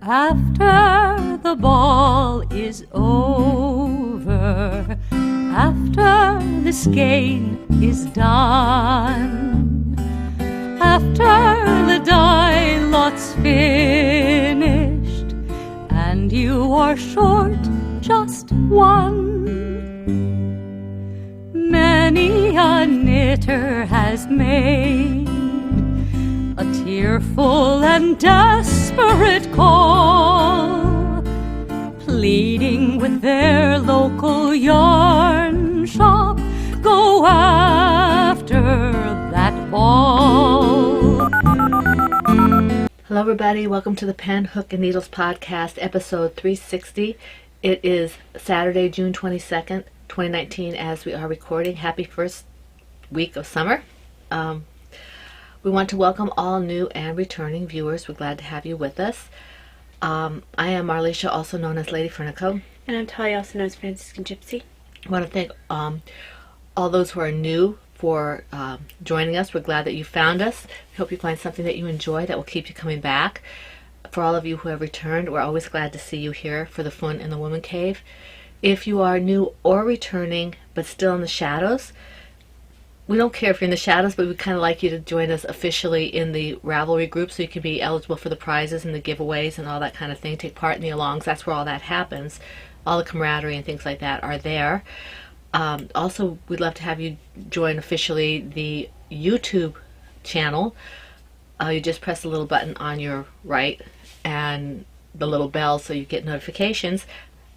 After the ball is over, after the skein is done, after the die lot's finished, and you are short just one, many a knitter has made a tearful and desperate call, pleading with their local yarn shop, go after that ball. Hello everybody, welcome to the Pen, Hook, and Needles podcast, episode 360. It is Saturday, June 22nd, 2019, as we are recording. Happy first week of summer. We want to welcome all new and returning viewers. We're glad to have you with us. I am Marlisha, also known as Lady Fernico. And I'm Talia, also known as Franciscan Gypsy. I want to thank all those who are new for joining us. We're glad that you found us. We hope you find something that you enjoy that will keep you coming back. For all of you who have returned, we're always glad to see you here for the Fun in the Woman Cave. If you are new or returning, but still in the shadows, we don't care if you're in the shadows, but we'd kind of like you to join us officially in the Ravelry group so you can be eligible for the prizes and the giveaways and all that kind of thing. Take part in the alongs. That's where all that happens. All the camaraderie and things like that are there. Also, we'd love to have you join officially the YouTube channel. You just press the little button on your right and the little bell so you get notifications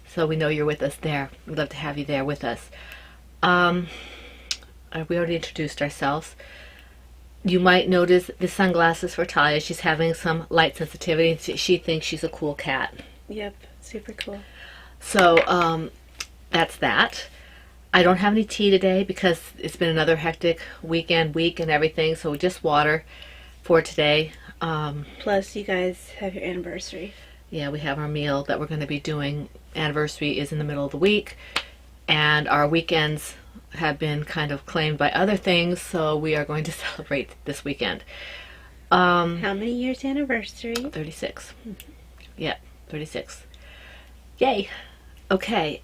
so we know you're with us there. We'd love to have you there with us. We already introduced ourselves. You might notice the sunglasses for Talia. She's having some light sensitivity. She thinks she's a cool cat. Yep, super cool. So that's that. I don't have any tea today because it's been another hectic week and everything. So just water for today. Plus, you guys have your anniversary. Yeah, we have our meal that we're going to be doing. Anniversary is in the middle of the week, and our weekends have been kind of claimed by other things, so we are going to celebrate this weekend. How many years anniversary? 36. Yeah, 36. Yay. Okay.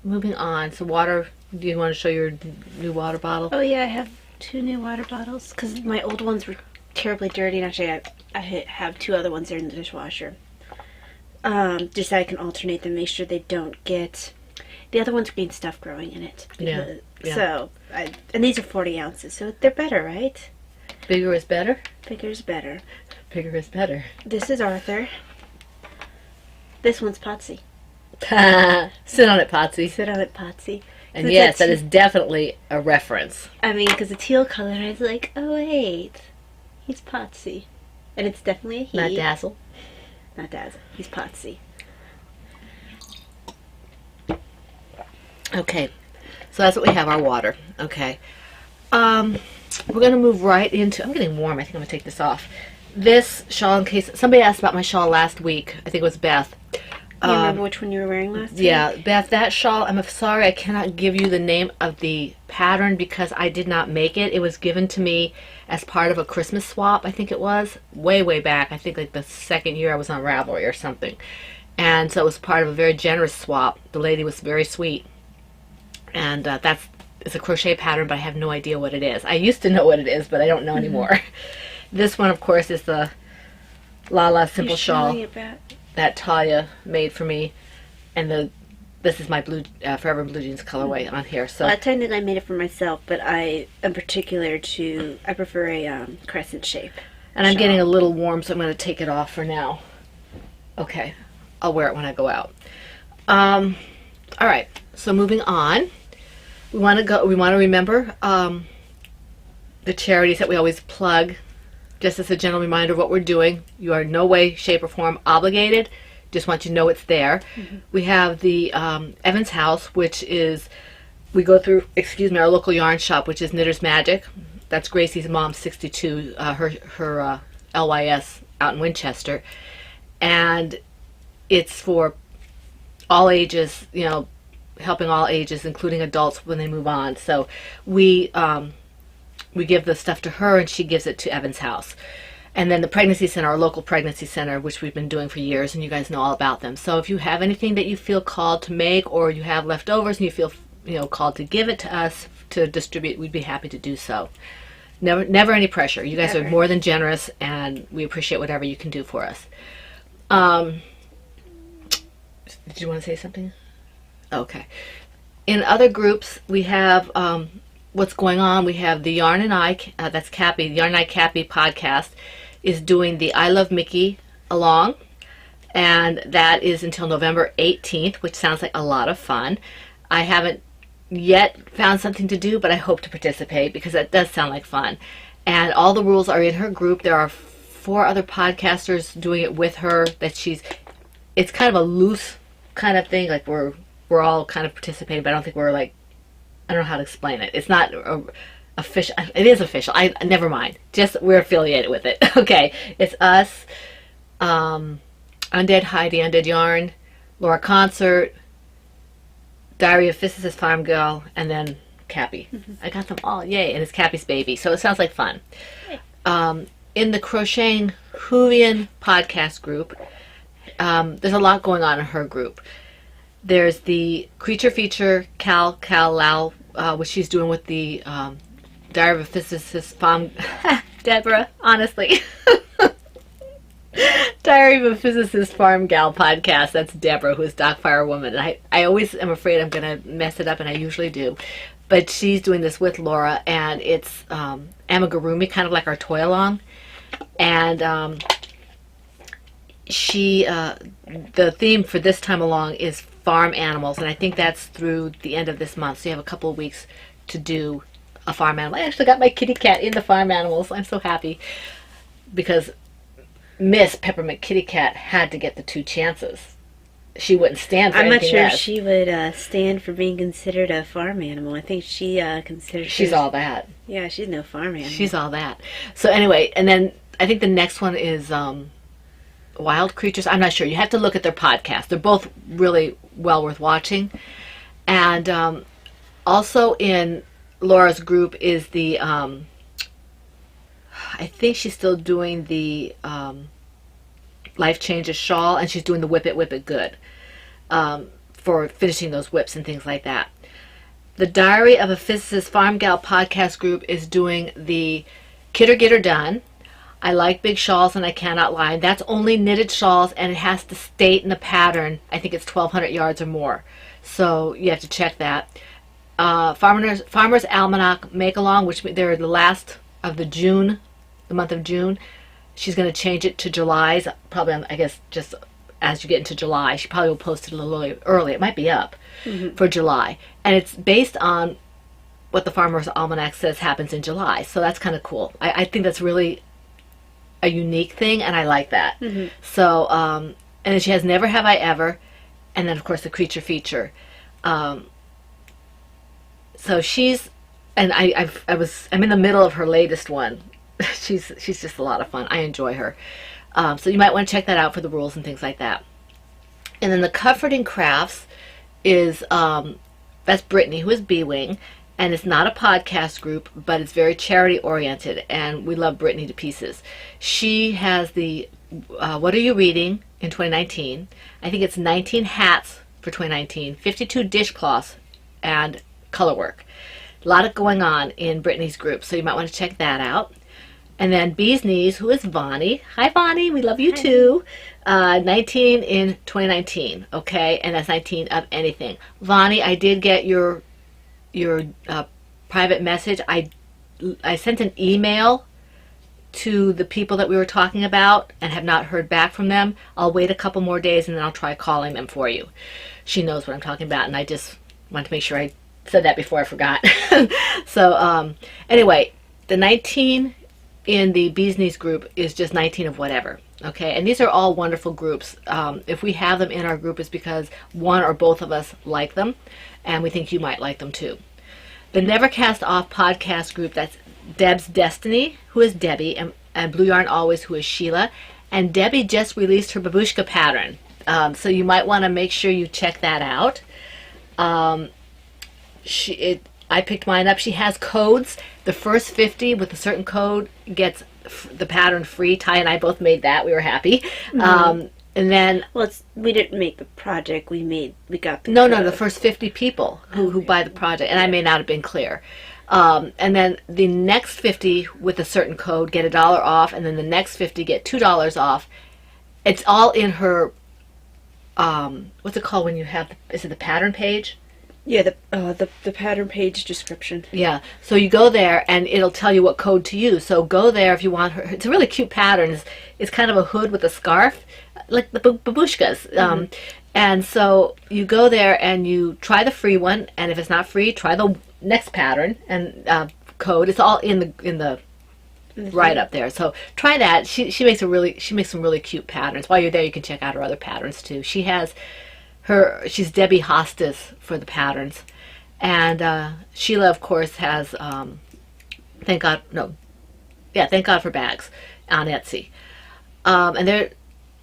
Moving on. So water, do you want to show your new water bottle? Oh yeah, I have 2 new water bottles because my old ones were terribly dirty, and actually I have 2 other ones there in the dishwasher. Just so I can alternate them, make sure they don't get... The other one's green stuff growing in it. Yeah. So, and these are 40 ounces, so they're better, right? Bigger is better? Bigger is better. Bigger is better. This is Arthur. This one's Potsy. Sit on it, Potsy. Sit on it, Potsy. And yes, that is definitely a reference. I mean, because the teal color, I was like, oh wait, he's Potsy. And it's definitely a he. Not Dazzle. Not Dazzle. He's Potsy. Okay, so that's what we have, our water. Okay. We're going to move right into... I'm getting warm. I think I'm going to take this off. This shawl, in case... Somebody asked about my shawl last week. I think it was Beth. You remember which one you were wearing last week? Yeah, Beth, that shawl, I'm sorry I cannot give you the name of the pattern because I did not make it. It was given to me as part of a Christmas swap, I think it was. Way back. I think like the second year I was on Ravelry or something. And so it was part of a very generous swap. The lady was very sweet. And it's a crochet pattern, but I have no idea what it is. I used to know what it is, but I don't know anymore. This one, of course, is the Lala Simple Shawl that Talia made for me. And this is my blue Forever Blue Jeans colorway on here. So well, technically I made it for myself, but I prefer a crescent shape. And I'm getting a little warm, so I'm going to take it off for now. Okay, I'll wear it when I go out. All right, so moving on. We want to remember the charities that we always plug. Just as a general reminder of what we're doing. You are in no way, shape, or form obligated. Just want you to know it's there. Mm-hmm. We have the Evans House, which is, we go through, our local yarn shop, which is Knitter's Magic. That's Gracie's mom, 62, her LYS out in Winchester. And it's for all ages, helping all ages, including adults when they move on. So we give the stuff to her, and she gives it to Evan's house. And then the pregnancy center, our local pregnancy center, which we've been doing for years, and you guys know all about them. So if you have anything that you feel called to make, or you have leftovers and you feel called to give it to us to distribute, we'd be happy to do so. Never any pressure. You guys are more than generous, and we appreciate whatever you can do for us. Did you want to say something? Okay. In other groups, we have what's going on. We have the Yarn and I, that's Cappy, the Yarn and I Cappy podcast is doing the I Love Mickey along, and that is until November 18th, which sounds like a lot of fun. I haven't yet found something to do, but I hope to participate because that does sound like fun. And all the rules are in her group. There are 4 other podcasters doing it with her. It's kind of a loose kind of thing, like we're all kind of participating, but I don't think we're like, I don't know how to explain it. It's not official. It is official. Never mind. Just we're affiliated with it. Okay. It's us, Undead Heidi, Undead Yarn, Laura Concert, Diary of Physicist Farm Girl, and then Cappy. I got them all. Yay. And it's Cappy's baby. So it sounds like fun. In the Crocheting Whovian podcast group, there's a lot going on in her group. There's the creature feature, Cal Lau, which she's doing with the Diary of a Physicist Farm... Deborah, honestly. Diary of a Physicist Farm Gal podcast. That's Deborah, who is Darkfire Woman. And I always am afraid I'm going to mess it up, and I usually do. But she's doing this with Laura, and it's amigurumi, kind of like our toy along. And the theme for this time along is farm animals, and I think that's through the end of this month. So you have a couple of weeks to do a farm animal. I actually got my kitty cat in the farm animals. I'm so happy because Miss Peppermint Kitty Cat had to get the 2 chances. She wouldn't stand for anything less. I'm not sure she would stand for being considered a farm animal. I think she considers... She's all that. Yeah, she's no farm animal. She's all that. So anyway, and then I think the next one is Wild Creatures. I'm not sure. You have to look at their podcast. They're both really well worth watching. And also in Laura's group is the I think she's still doing the Life Changes shawl, and she's doing the Whip It Good for finishing those whips and things like that. The Diary of a Physicist Farm Gal podcast group is doing the Kid or Get Her Done. I like big shawls and I cannot lie. That's only knitted shawls, and it has to state in the pattern. I think it's 1,200 yards or more. So you have to check that. Farmer's Almanac Make Along, which they're the last of the month of June. She's going to change it to July's, probably, I guess, just as you get into July. She probably will post it a little early. It might be up for July. And it's based on what the Farmer's Almanac says happens in July. So that's kind of cool. I think that's really a unique thing, and I like that. So, and then she has Never Have I Ever, and then, of course, the creature feature. So she's, and I'm in the middle of her latest one. She's just a lot of fun. I enjoy her. So you might want to check that out for the rules and things like that. And then the Comforting Crafts is, that's Brittany, who is B-Wing, and it's not a podcast group, but it's very charity oriented, and we love Brittany to pieces. She has the What Are You Reading in 2019. I think it's 19 hats for 2019, 52 dishcloths, and color work. A lot of going on in Brittany's group, so you might want to check that out. And then Bee's Knees, who is Vonnie. Hi, Vonnie. We love you, too. 19 in 2019, okay? And that's 19 of anything. Vonnie, I did get your private message. I sent an email to the people that we were talking about and have not heard back from them. I'll wait a couple more days, and then I'll try calling them for you. She knows what I'm talking about, and I just wanted to make sure I said that before I forgot. So, anyway, the 19 in the Bee's Knees group is just 19 of whatever. Okay, and these are all wonderful groups. If we have them in our group, it's because one or both of us like them, and we think you might like them too. The Never Cast Off podcast group, that's Deb's Destiny, who is Debbie, and Blue Yarn Always, who is Sheila. And Debbie just released her babushka pattern, so you might want to make sure you check that out. I picked mine up. She has codes. The first 50 with a certain code gets the pattern free. Ty and I both made that. We were happy. And then we didn't make the project. We got the no, code. the first 50 people who buy the project, and I may not have been clear. And then the next 50 with a certain code get $1 off, and then the next 50 get $2 off. It's all in her. What's it called when you have? Is it the pattern page? Yeah, the pattern page description. Yeah, so you go there and it'll tell you what code to use. So go there if you want her. It's a really cute pattern. It's kind of a hood with a scarf, like the babushkas. And so you go there and you try the free one, and if it's not free, try the next pattern and code. It's all in the right up there. So try that. She makes some really cute patterns. While you're there, you can check out her other patterns too. She's Debbie Hostas for the patterns, and Sheila, of course, has Thank God for Bags on Etsy, and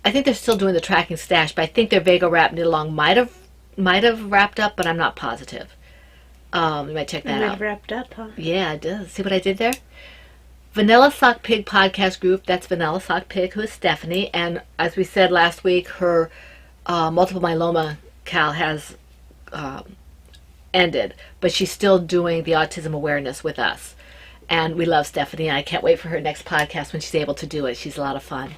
I think they're still doing the tracking stash, but I think their Vega Wrap knit along might have wrapped up, but I'm not positive. You might check that out. Wrapped up, huh? Yeah, it does. See what I did there? Vanilla Sock Pig podcast group. That's Vanilla Sock Pig, who is Stephanie, and as we said last week, her multiple myeloma Cal has ended, but she's still doing the autism awareness with us. And we love Stephanie, and I can't wait for her next podcast when she's able to do it. She's a lot of fun.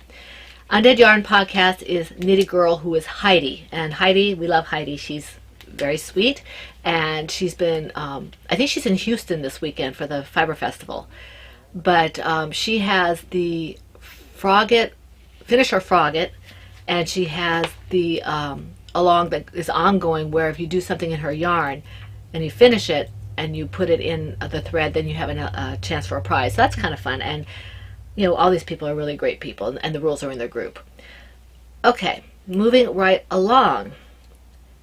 Undead Yarn podcast is Nitty Girl, who is Heidi. And Heidi, we love Heidi. She's very sweet. And she's been, I think she's in Houston this weekend for the Fiber Festival. But she has the Frogget, Finish Her Frogget, and she has the along that is ongoing, where if you do something in her yarn and you finish it and you put it in the thread, then you have a chance for a prize. So that's kind of fun. And you know, all these people are really great people, and the rules are in their group. Okay, moving right along.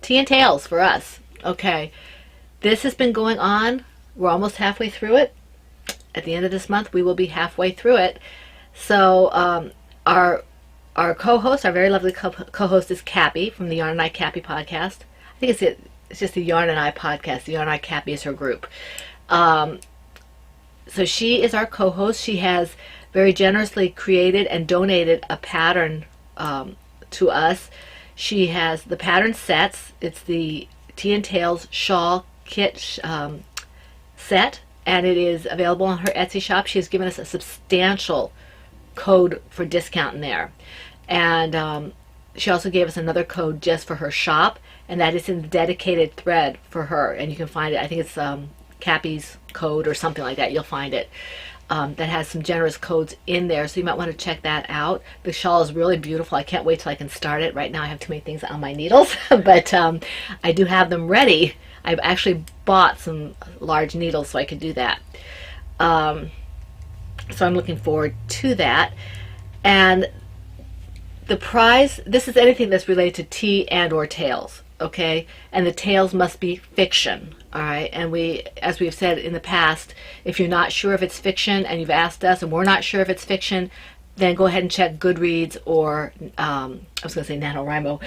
Tea and Tails for us. Okay, this has been going on. We're almost halfway through it. At the end of this month, we will be halfway through it. So our co-host, our very lovely co-host, is Cappy from the Yarn and I Cappy podcast. I think it's just the Yarn and I podcast. The Yarn and I Cappy is her group. So she is our co-host. She has very generously created and donated a pattern to us. She has the pattern sets. It's the Tea and Tails shawl kit set, and it is available on her Etsy shop. She has given us a substantial code for discount in there. And she also gave us another code just for her shop, and that is in the dedicated thread for her. And you can find it. I think it's Cappy's code or something like that. You'll find it. That has some generous codes in there, so you might want to check that out. The shawl is really beautiful. I can't wait till I can start it. Right now I have too many things on my needles, but I do have them ready. I've actually bought some large needles so I could do that. So I'm looking forward to that. And the prize, this is anything that's related to tea and or tails, okay? And the tails must be fiction. All right, and as we've said in the past, if you're not sure if it's fiction and you've asked us and we're not sure if it's fiction, then go ahead and check Goodreads or, I was going to say NaNoWriMo,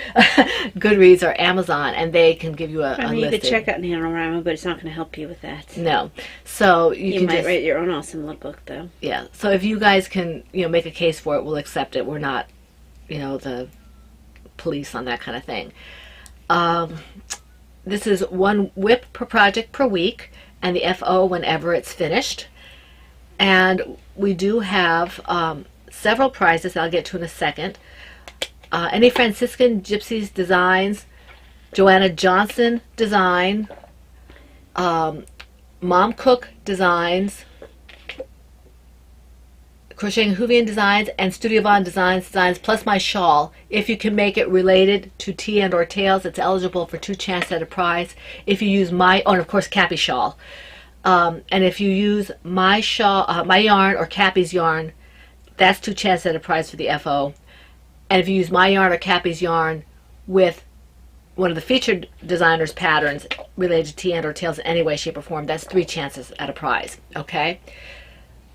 Goodreads or Amazon, and they can give you a you listing. could check out NaNoWriMo, but it's not going to help you with that. No. So you can might just write your own awesome little book, though. Yeah, so if you guys can, make a case for it, we'll accept it. We're not, the police on that kind of thing. This is one whip per project per week, and the FO whenever it's finished. And we do have several prizes that I'll get to in a second. Any Franciscan Gypsies designs, Joanna Johnson design, Mom Cook designs, Crocheting Hoovian designs, and Studio Von designs, plus my shawl. If you can make it related to tea and or tails, it's eligible for 2 chances at a prize. If you use and of course Cappy shawl. And if you use my shawl, my yarn or Cappy's yarn, that's 2 chances at a prize for the FO. And if you use my yarn or Cappy's yarn with one of the featured designers' patterns related to tea and or tails in any way, shape, or form, that's 3 chances at a prize. Okay?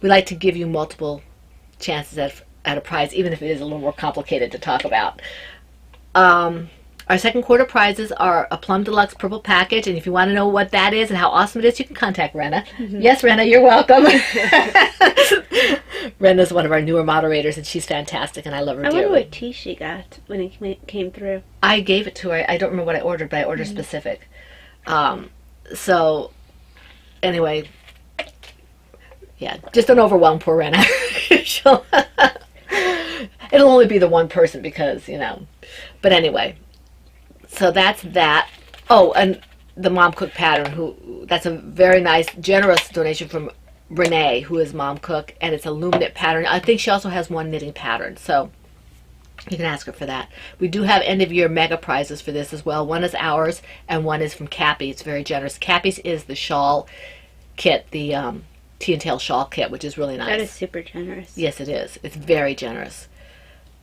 We like to give you multiple chances at a prize, even if it is a little more complicated to talk about. Our second quarter prizes are a Plum Deluxe Purple Package, and if you want to know what that is and how awesome it is, you can contact Renna. Yes, Renna, you're welcome. Renna's one of our newer moderators, and she's fantastic, and I love her I wonder dearly. what tea she got when it came through. I gave it to her. I don't remember what I ordered, but I ordered specific. So, anyway, yeah, just don't overwhelm poor Renna. It'll only be the one person because, But anyway, so that's that. Oh, and the Mom Cook pattern, that's a very nice, generous donation from Renee, who is Mom Cook, and it's a loom knit pattern. I think she also has one knitting pattern, so you can ask her for that. We do have end of year mega prizes for this as well. One is ours, and one is from Cappy. It's very generous. Cappy's is the shawl kit, the tea and tail shawl kit, which is really nice. That is super generous. Yes, it is. It's very generous.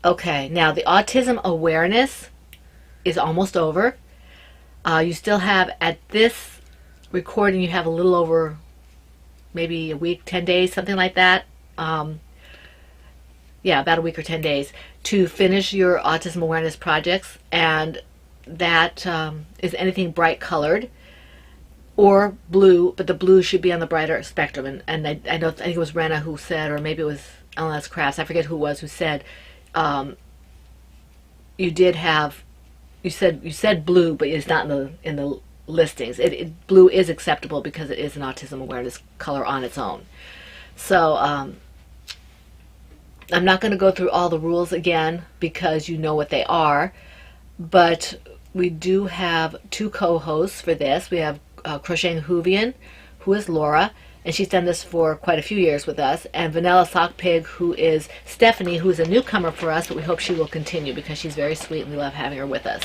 Okay, now the autism awareness is almost over. You still have, at this recording, you have a little over maybe a week, 10 days, something like that. Yeah, about a week or 10 days to finish your autism awareness projects, and that is anything bright colored or blue, but the blue should be on the brighter spectrum. And I think it was Renna who said, or maybe it was LNS Crafts, I forget who it was who said, you said blue, but it's not in the listings. Blue is acceptable because it is an autism awareness color on its own. So I'm not going to go through all the rules again because you know what they are, but we do have two co-hosts for this. We have Crocheting Hoovian, who is Laura, and she's done this for quite a few years with us, and Vanilla Sock Pig, who is Stephanie, who is a newcomer for us, but we hope she will continue because she's very sweet and we love having her with us.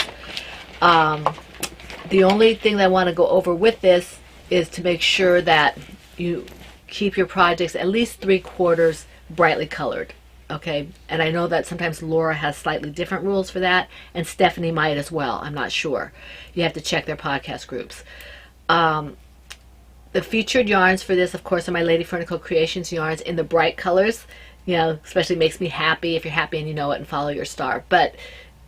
The only thing that I want to go over with this is to make sure that you keep your projects at least 3/4 brightly colored. Okay, and I know that sometimes Laura has slightly different rules for that, and Stephanie might as well. I'm not sure. You have to check their podcast groups. The featured yarns for this, of course, are my Lady Fernico Creations yarns in the bright colors. Especially makes me happy if you're happy and you know it and follow your star. But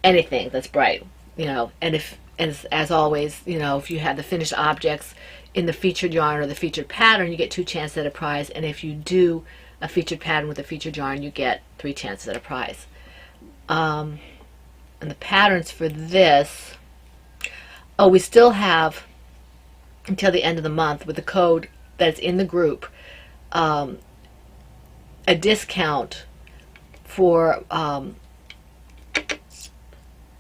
anything that's bright, and as always, if you have the finished objects in the featured yarn or the featured pattern, you get 2 chances at a prize. And if you do a featured pattern with a featured yarn, you get 3 chances at a prize. And the patterns for this, we still have until the end of the month with the code that's in the group, a discount for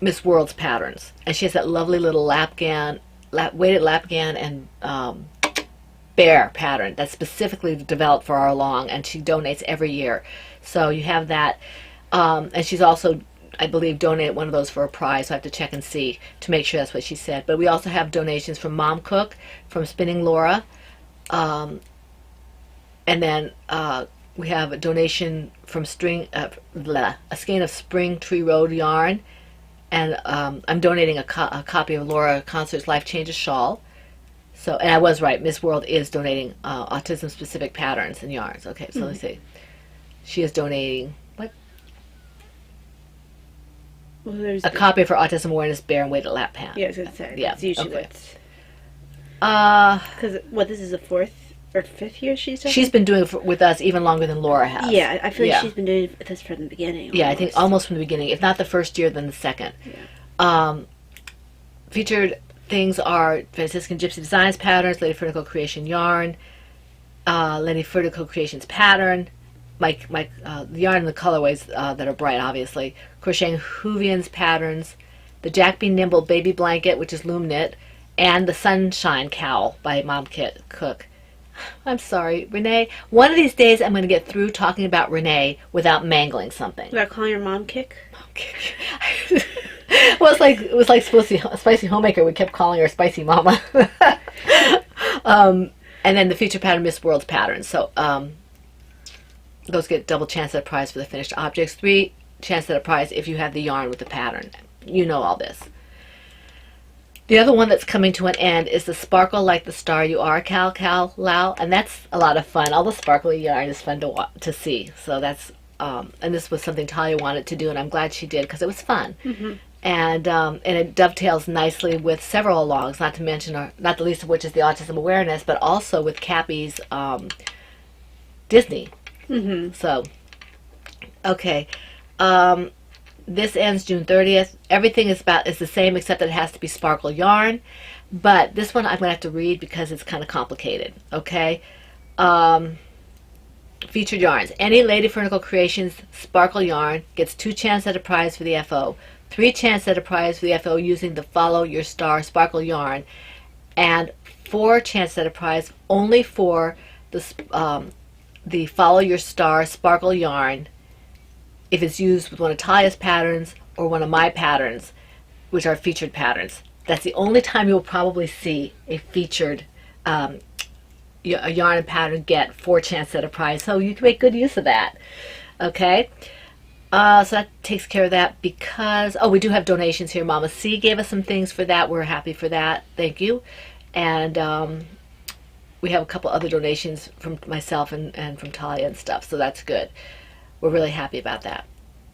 Miss World's patterns. And she has that lovely little weighted lapgan and bear pattern that's specifically developed for our along, and she donates every year. So you have that. And she's also, I believe, donated one of those for a prize, so I have to check and see to make sure that's what she said. But we also have donations from Mom Cook, from Spinning Laura, and then we have a donation from a skein of Spring Tree Road yarn, and I'm donating a copy of Laura Concert's Life Changes shawl. So, and I was right, Miss World is donating autism-specific patterns and yarns. Okay, so let's see. She is donating a copy of her Autism Awareness Bear and Weighted Lap Pan. Yeah, I was going to say. Yeah, It's usually okay. Because, this is the 4th or 5th year she's done? She's been doing it with us even longer than Laura has. Yeah, I feel like she's been doing this from the beginning. Yeah, I think almost from the beginning. If not the first year, then the second. Yeah. Featured things are Franciscan Gypsy Designs patterns, Lady Fernico Creation yarn, Lady Fernico Creations pattern, the yarn and the colorways that are bright, obviously. Crocheting Hoovian's patterns, the Jack Be Nimble baby blanket, which is loom knit, and the Sunshine Cowl by Mom Cook. I'm sorry, Renee. One of these days I'm going to get through talking about Renee without mangling something. About calling her Mom Kick? Mom Kick. Well, it was like Spicy Homemaker. We kept calling her Spicy Mama. And then the feature pattern, Miss World's patterns. So those get double chance at a prize for the finished objects. 3 chance at a prize if you have the yarn with the pattern. You know all this. The other one that's coming to an end is the Sparkle Like the Star You Are, Cal Lau, and that's a lot of fun. All the sparkly yarn is fun to see. So that's and this was something Talia wanted to do, and I'm glad she did because it was fun. and it dovetails nicely with several alongs, not to mention, or not the least of which is the autism awareness, but also with Cappy's Disney. So, okay, this ends June 30th. Everything is the same except that it has to be sparkle yarn, but this one I'm gonna have to read because it's kind of complicated. Okay. Featured yarns. Any Lady Fernicle Creations sparkle yarn gets 2 chances at a prize for the FO, 3 chances at a prize for the FO using the Follow Your Star sparkle yarn, and 4 chances at a prize only for the Follow Your Star sparkle yarn if it's used with one of Talia's patterns or one of my patterns, which are featured patterns. That's the only time you'll probably see a featured a yarn and pattern get 4 chances at a prize, so you can make good use of that. Okay, so that takes care of that. Because we do have donations here. Mama C gave us some things for that. We're happy for that. Thank you. And we have a couple other donations from myself and from Talia and stuff, so that's good. We're really happy about that.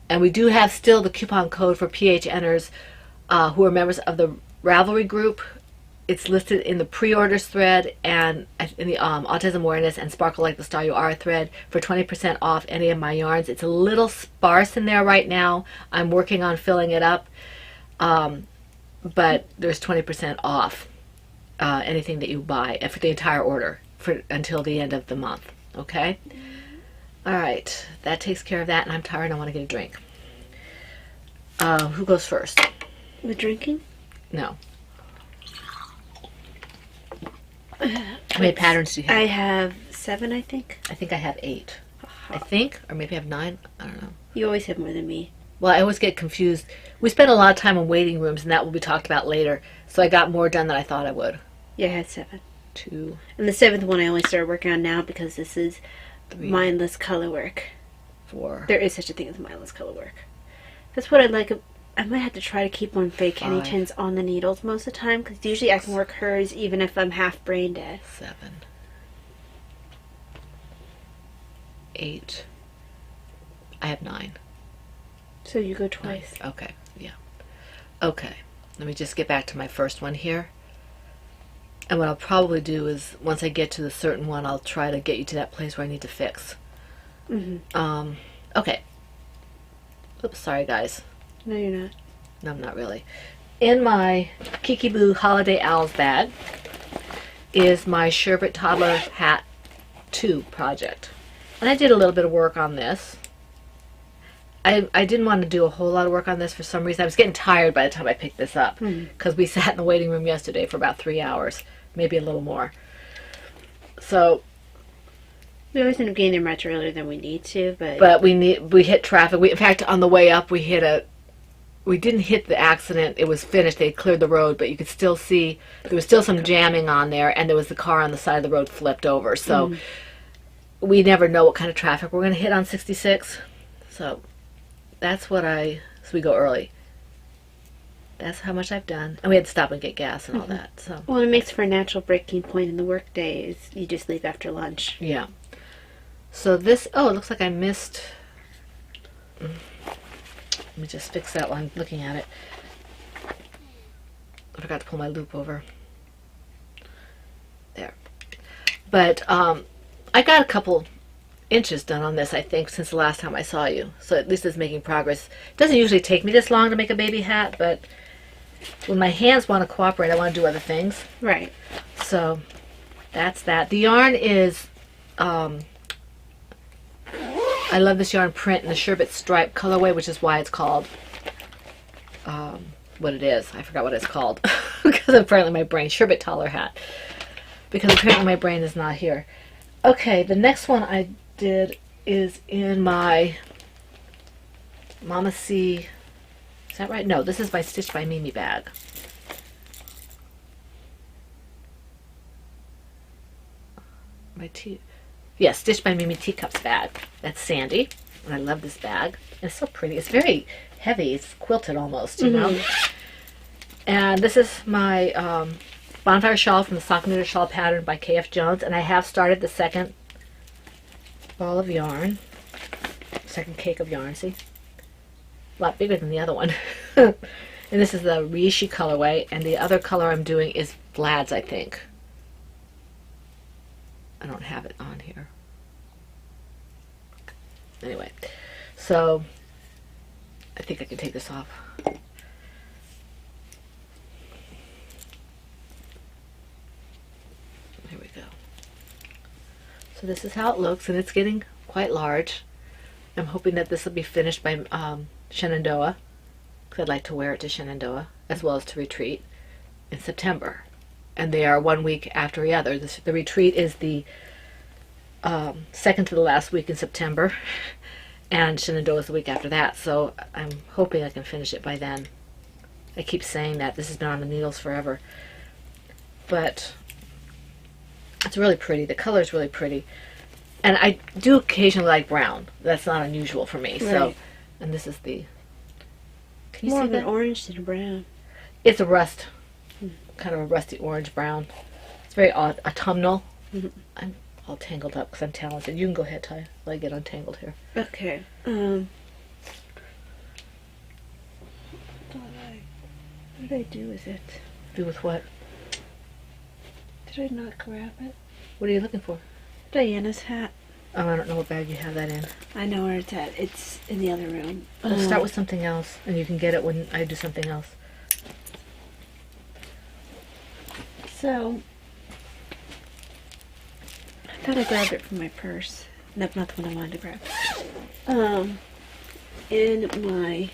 And we do have still the coupon code for PHNers who are members of the Ravelry group. It's listed in the pre-orders thread and in the Autism Awareness and Sparkle Like the Star You Are thread for 20% off any of my yarns. It's a little sparse in there right now. I'm working on filling it up, but there's 20% off anything that you buy for the entire order until the end of the month. Okay? All right. That takes care of that, and I'm tired and I want to get a drink. Who goes first? The drinking? No. How many patterns do you have? I have 7, I think. I think I have 8. I think, or maybe I have 9. I don't know. You always have more than me. Well, I always get confused. We spend a lot of time in waiting rooms, and that will be talked about later. So I got more done than I thought I would. Yeah, I had 7. 2. And the 7th one I only started working on now because this is 3, mindless color work. 4. There is such a thing as mindless color work. That's what I like. I might have to try to keep one fake Henny Tins on the needles most of the time, because usually I can work hers even if I'm half brain dead. 7. 8. I have 9. So you go twice. 9. Okay, yeah. Okay, let me just get back to my first one here. And what I'll probably do is, once I get to the certain one, I'll try to get you to that place where I need to fix. Okay. Oops, sorry guys. No, you're not. No, I'm not really. In my Kiki Boo Holiday Owls bag is my Sherbet Toddler Hat 2 project. And I did a little bit of work on this. I didn't want to do a whole lot of work on this for some reason. I was getting tired by the time I picked this up because we sat in the waiting room yesterday for about 3 hours, maybe a little more. So we always end up getting there much earlier than we need to, but we hit traffic. In fact, on the way up, we didn't hit the accident. It was finished. They cleared the road, but you could still see there was still some jamming on there, and there was the car on the side of the road flipped over. So we never know what kind of traffic we're going to hit on 66. So that's so we go early. That's how much I've done. And we had to stop and get gas and all that. So well, it makes for a natural breaking point in the work day is you just leave after lunch. Yeah. So this, it looks like I missed. Let me just fix that while I'm looking at it. I forgot to pull my loop over. There. But I got a couple inches done on this, I think, since the last time I saw you. So at least it's making progress. It doesn't usually take me this long to make a baby hat, but when my hands want to cooperate, I want to do other things. Right. So that's that. The yarn is... I love this yarn print in the Sherbet Stripe colorway, which is why it's called what it is. I forgot what it's called because apparently my brain, Sherbet Toddler Hat, because apparently my brain is not here. Okay, the next one I did is in my Mama C. Is that right? No, this is my Stitched by Mimi bag. Yes, Stitched by Mimi Teacups bag. That's Sandy, and I love this bag. And it's so pretty. It's very heavy. It's quilted almost, you know. And this is my Bonfire Shawl from the Sock Knitted Shawl pattern by K.F. Jones, and I have started the second ball of yarn, second cake of yarn. See, a lot bigger than the other one. And this is the Reishi colorway, and the other color I'm doing is Vlad's, I think. I don't have it on here. Anyway, so I think I can take this off. There we go. So this is how it looks, and it's getting quite large. I'm hoping that this will be finished by Shenandoah, because I'd like to wear it to Shenandoah as well as to retreat in September. And they are 1 week after the other. The retreat is the second to the last week in September, and Shenandoah is the week after that. So I'm hoping I can finish it by then. I keep saying that. This has been on the needles forever. But it's really pretty. The color is really pretty. And I do occasionally like brown. That's not unusual for me. Right. So, and this is the... Can you More see of that? an orange than a brown. It's a rust. Kind of a rusty orange brown. It's very autumnal. Mm-hmm. I'm all tangled up because I'm talented. You can go ahead, Ty, while I get untangled here. Okay. What did I do with it? Do with what? Did I not grab it? What are you looking for? Diana's hat. Oh, I don't know what bag you have that in. I know where it's at. It's in the other room. Let's start with something else, and you can get it when I do something else. So, I thought I grabbed it from my purse. Nope, not the one I wanted to grab. In my...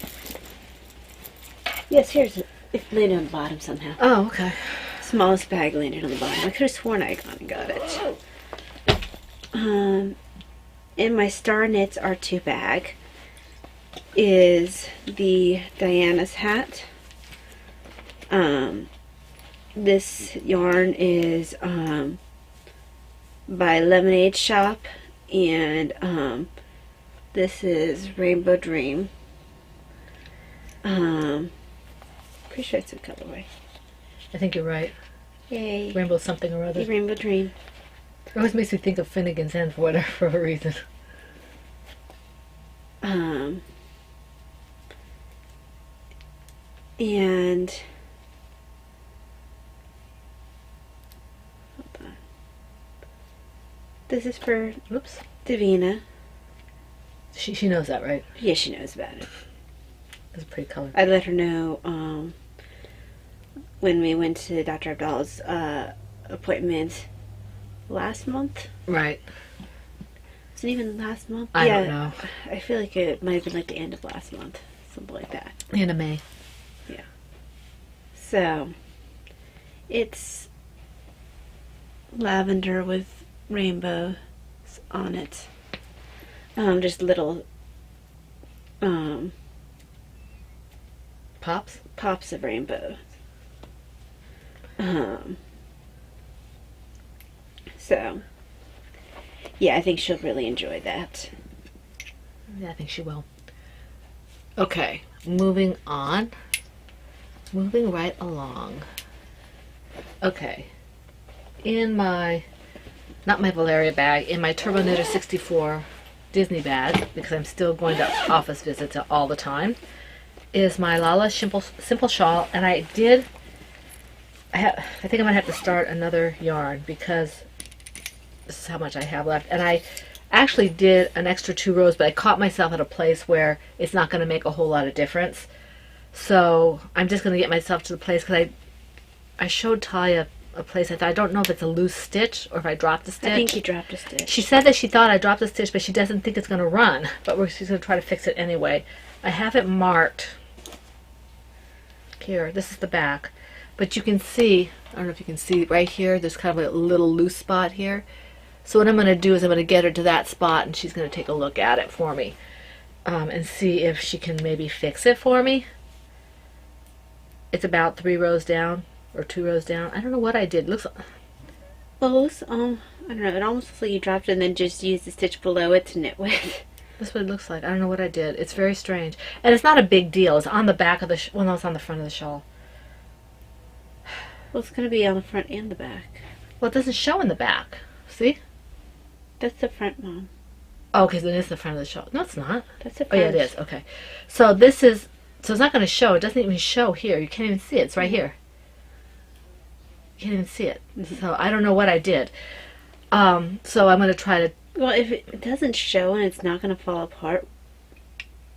Yes, here's it. It landed on the bottom somehow. Oh, okay. Smallest bag landed on the bottom. I could have sworn I gone and got it. In my Star Knits R2 bag is the Diana's hat. This yarn is by Lemonade Shop, and this is Rainbow Dream. Pretty sure it's a colorway. I think you're right. Yay. Rainbow something or other. Rainbow Dream. It always makes me think of Finnegan's End for a reason. And hold on. This is for Davina. She knows that, right? Yeah, she knows about it. It's a pretty color. I let her know when we went to Dr. Abdal's appointment last month. Right. Was it even last month? I don't know. I feel like it might have been like the end of last month. Something like that. End of May. Yeah. So, it's lavender with rainbows on it. Just little pops of rainbow. So, yeah, I think she'll really enjoy that. Yeah, I think she will. Okay, moving on. Moving right along. Okay. In my, not my Valeria bag, in my Turbo Knitter 64 Disney bag, because I'm still going to office visits all the time, is my Lala Simple Shawl, and I think I'm going to have to start another yarn because this is how much I have left. And I actually did an extra 2 rows, but I caught myself at a place where it's not going to make a whole lot of difference. So I'm just going to get myself to the place, because I showed Talia a place. I don't know if it's a loose stitch or if I dropped a stitch. I think you dropped a stitch. She said that she thought I dropped a stitch, but she doesn't think it's going to run. But she's going to try to fix it anyway. I have it marked. Here, this is the back. But you can see, I don't know if you can see right here, there's kind of a little loose spot here. So what I'm going to do is I'm going to get her to that spot, and she's going to take a look at it for me. And see if she can maybe fix it for me. It's about 3 rows down, or 2 rows down. I don't know what I did. It looks close. I don't know. It almost looks like you dropped it and then just used the stitch below it to knit with. That's what it looks like. I don't know what I did. It's very strange. And it's not a big deal. It's on the back of the well, no, it's on the front of the shawl. Well, it's going to be on the front and the back. Well, it doesn't show in the back. See? That's the front, Mom. Oh, okay, then it's the front of the shawl. No, it's not. That's the front. Oh, yeah, it is. Okay. So this is So it's not going to show. It doesn't even show here. You can't even see it. It's right here. You can't even see it. So I don't know what I did. So I'm going to try to... Well, if it doesn't show and it's not going to fall apart.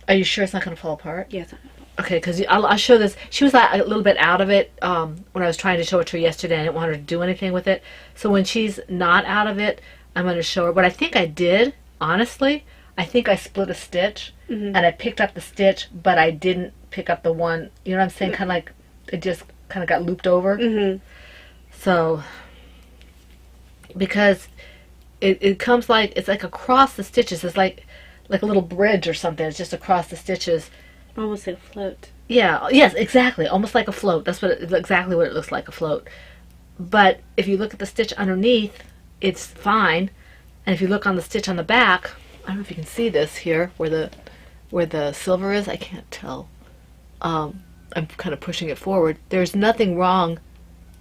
Are you sure it's not going to fall apart? Yeah, it's not. Okay, because I'll show this. She was like a little bit out of it when I was trying to show it to her yesterday. I didn't want her to do anything with it. So when she's not out of it, I'm going to show her. What I think I did, honestly, I think I split a stitch and I picked up the stitch, but I didn't pick up the one, you know what I'm saying? Kind of like it just kind of got looped over. So, because it comes like, it's like across the stitches. It's like a little bridge or something. It's just across the stitches. Almost like a float. Yeah, yes, exactly. Almost like a float. That's exactly what it looks like, a float. But if you look at the stitch underneath, it's fine. And if you look on the stitch on the back, I don't know if you can see this here, where the silver is. I can't tell. I'm kind of pushing it forward. There's nothing wrong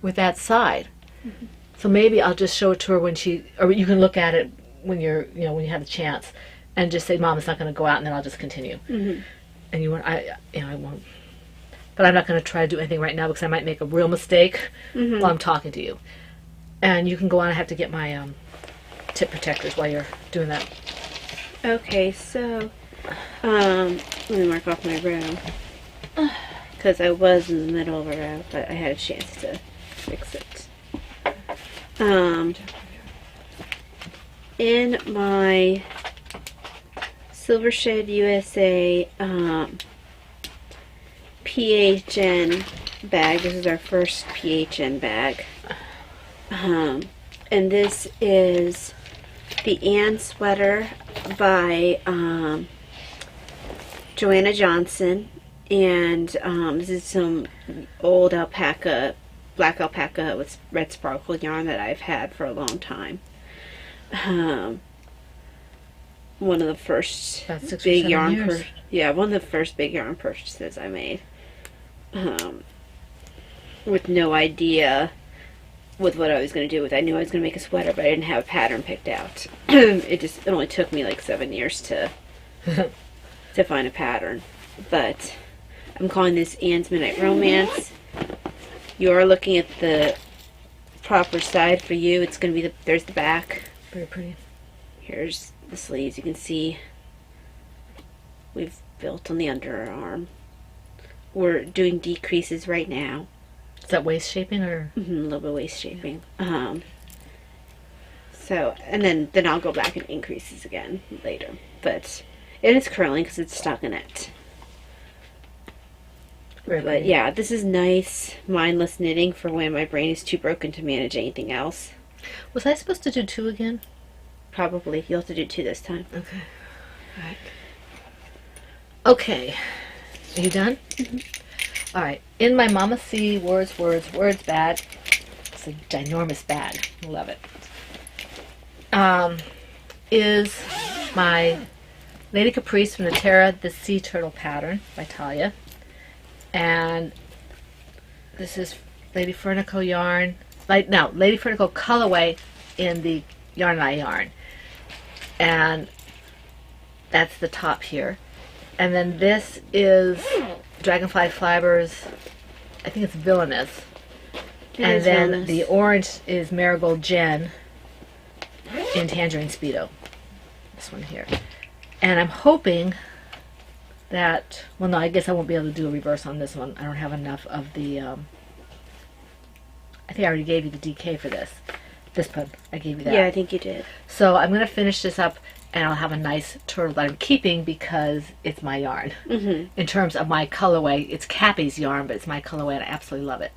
with that side. So maybe I'll just show it to her when or you can look at it when when you have the chance, and just say, "Mom, it's not going to go out," and then I'll just continue. And I won't. But I'm not going to try to do anything right now because I might make a real mistake while I'm talking to you. And you can go on. I have to get my tip protectors while you're doing that. Okay, so let me mark off my row because I was in the middle of a row, but I had a chance to fix it. In my Silver Shed USA PHN bag. This is our first PHN bag. And this is the Ann sweater by Joanna Johnson. And this is some old alpaca, black alpaca with red sparkle yarn that I've had for a long time. One of the first big yarn one of the first big yarn purchases I made. With no idea with what I was going to do with it. I knew I was going to make a sweater, but I didn't have a pattern picked out. It only took me like 7 years to find a pattern. But I'm calling this Ann's Midnight Romance. You're looking at the proper side for you. It's going to be there's the back. Very pretty. Here's the sleeves. You can see we've built on the underarm. We're doing decreases right now. Is that waist shaping or? A little bit of waist shaping. So, and then I'll go back and increases again later. But it is curling because it's stockinette. But yeah, this is nice, mindless knitting for when my brain is too broken to manage anything else. Was I supposed to do 2 again? Probably. You'll have to do 2 this time. Okay. All right. Okay. Are you done? All right. In my Mama C Words bag, it's a ginormous bag. I love it. Is my Lady Caprice from the Terra the Sea Turtle pattern by Talia. And this is Lady Fernico yarn. Lady Fernico colorway in the Yarn and I yarn. And that's the top here. And then this is Dragonfly Fibers, I think it's Villainous. And then Villainous. The orange is Marigold Jen in Tangerine Speedo. This one here. And I'm hoping that, well no, I guess I won't be able to do a reverse on this one. I don't have enough of the, I think I already gave you the DK for this. This one, I gave you that. Yeah, I think you did. So I'm going to finish this up and I'll have a nice turtle that I'm keeping because it's my yarn. In terms of my colorway, it's Cappy's yarn, but it's my colorway and I absolutely love it.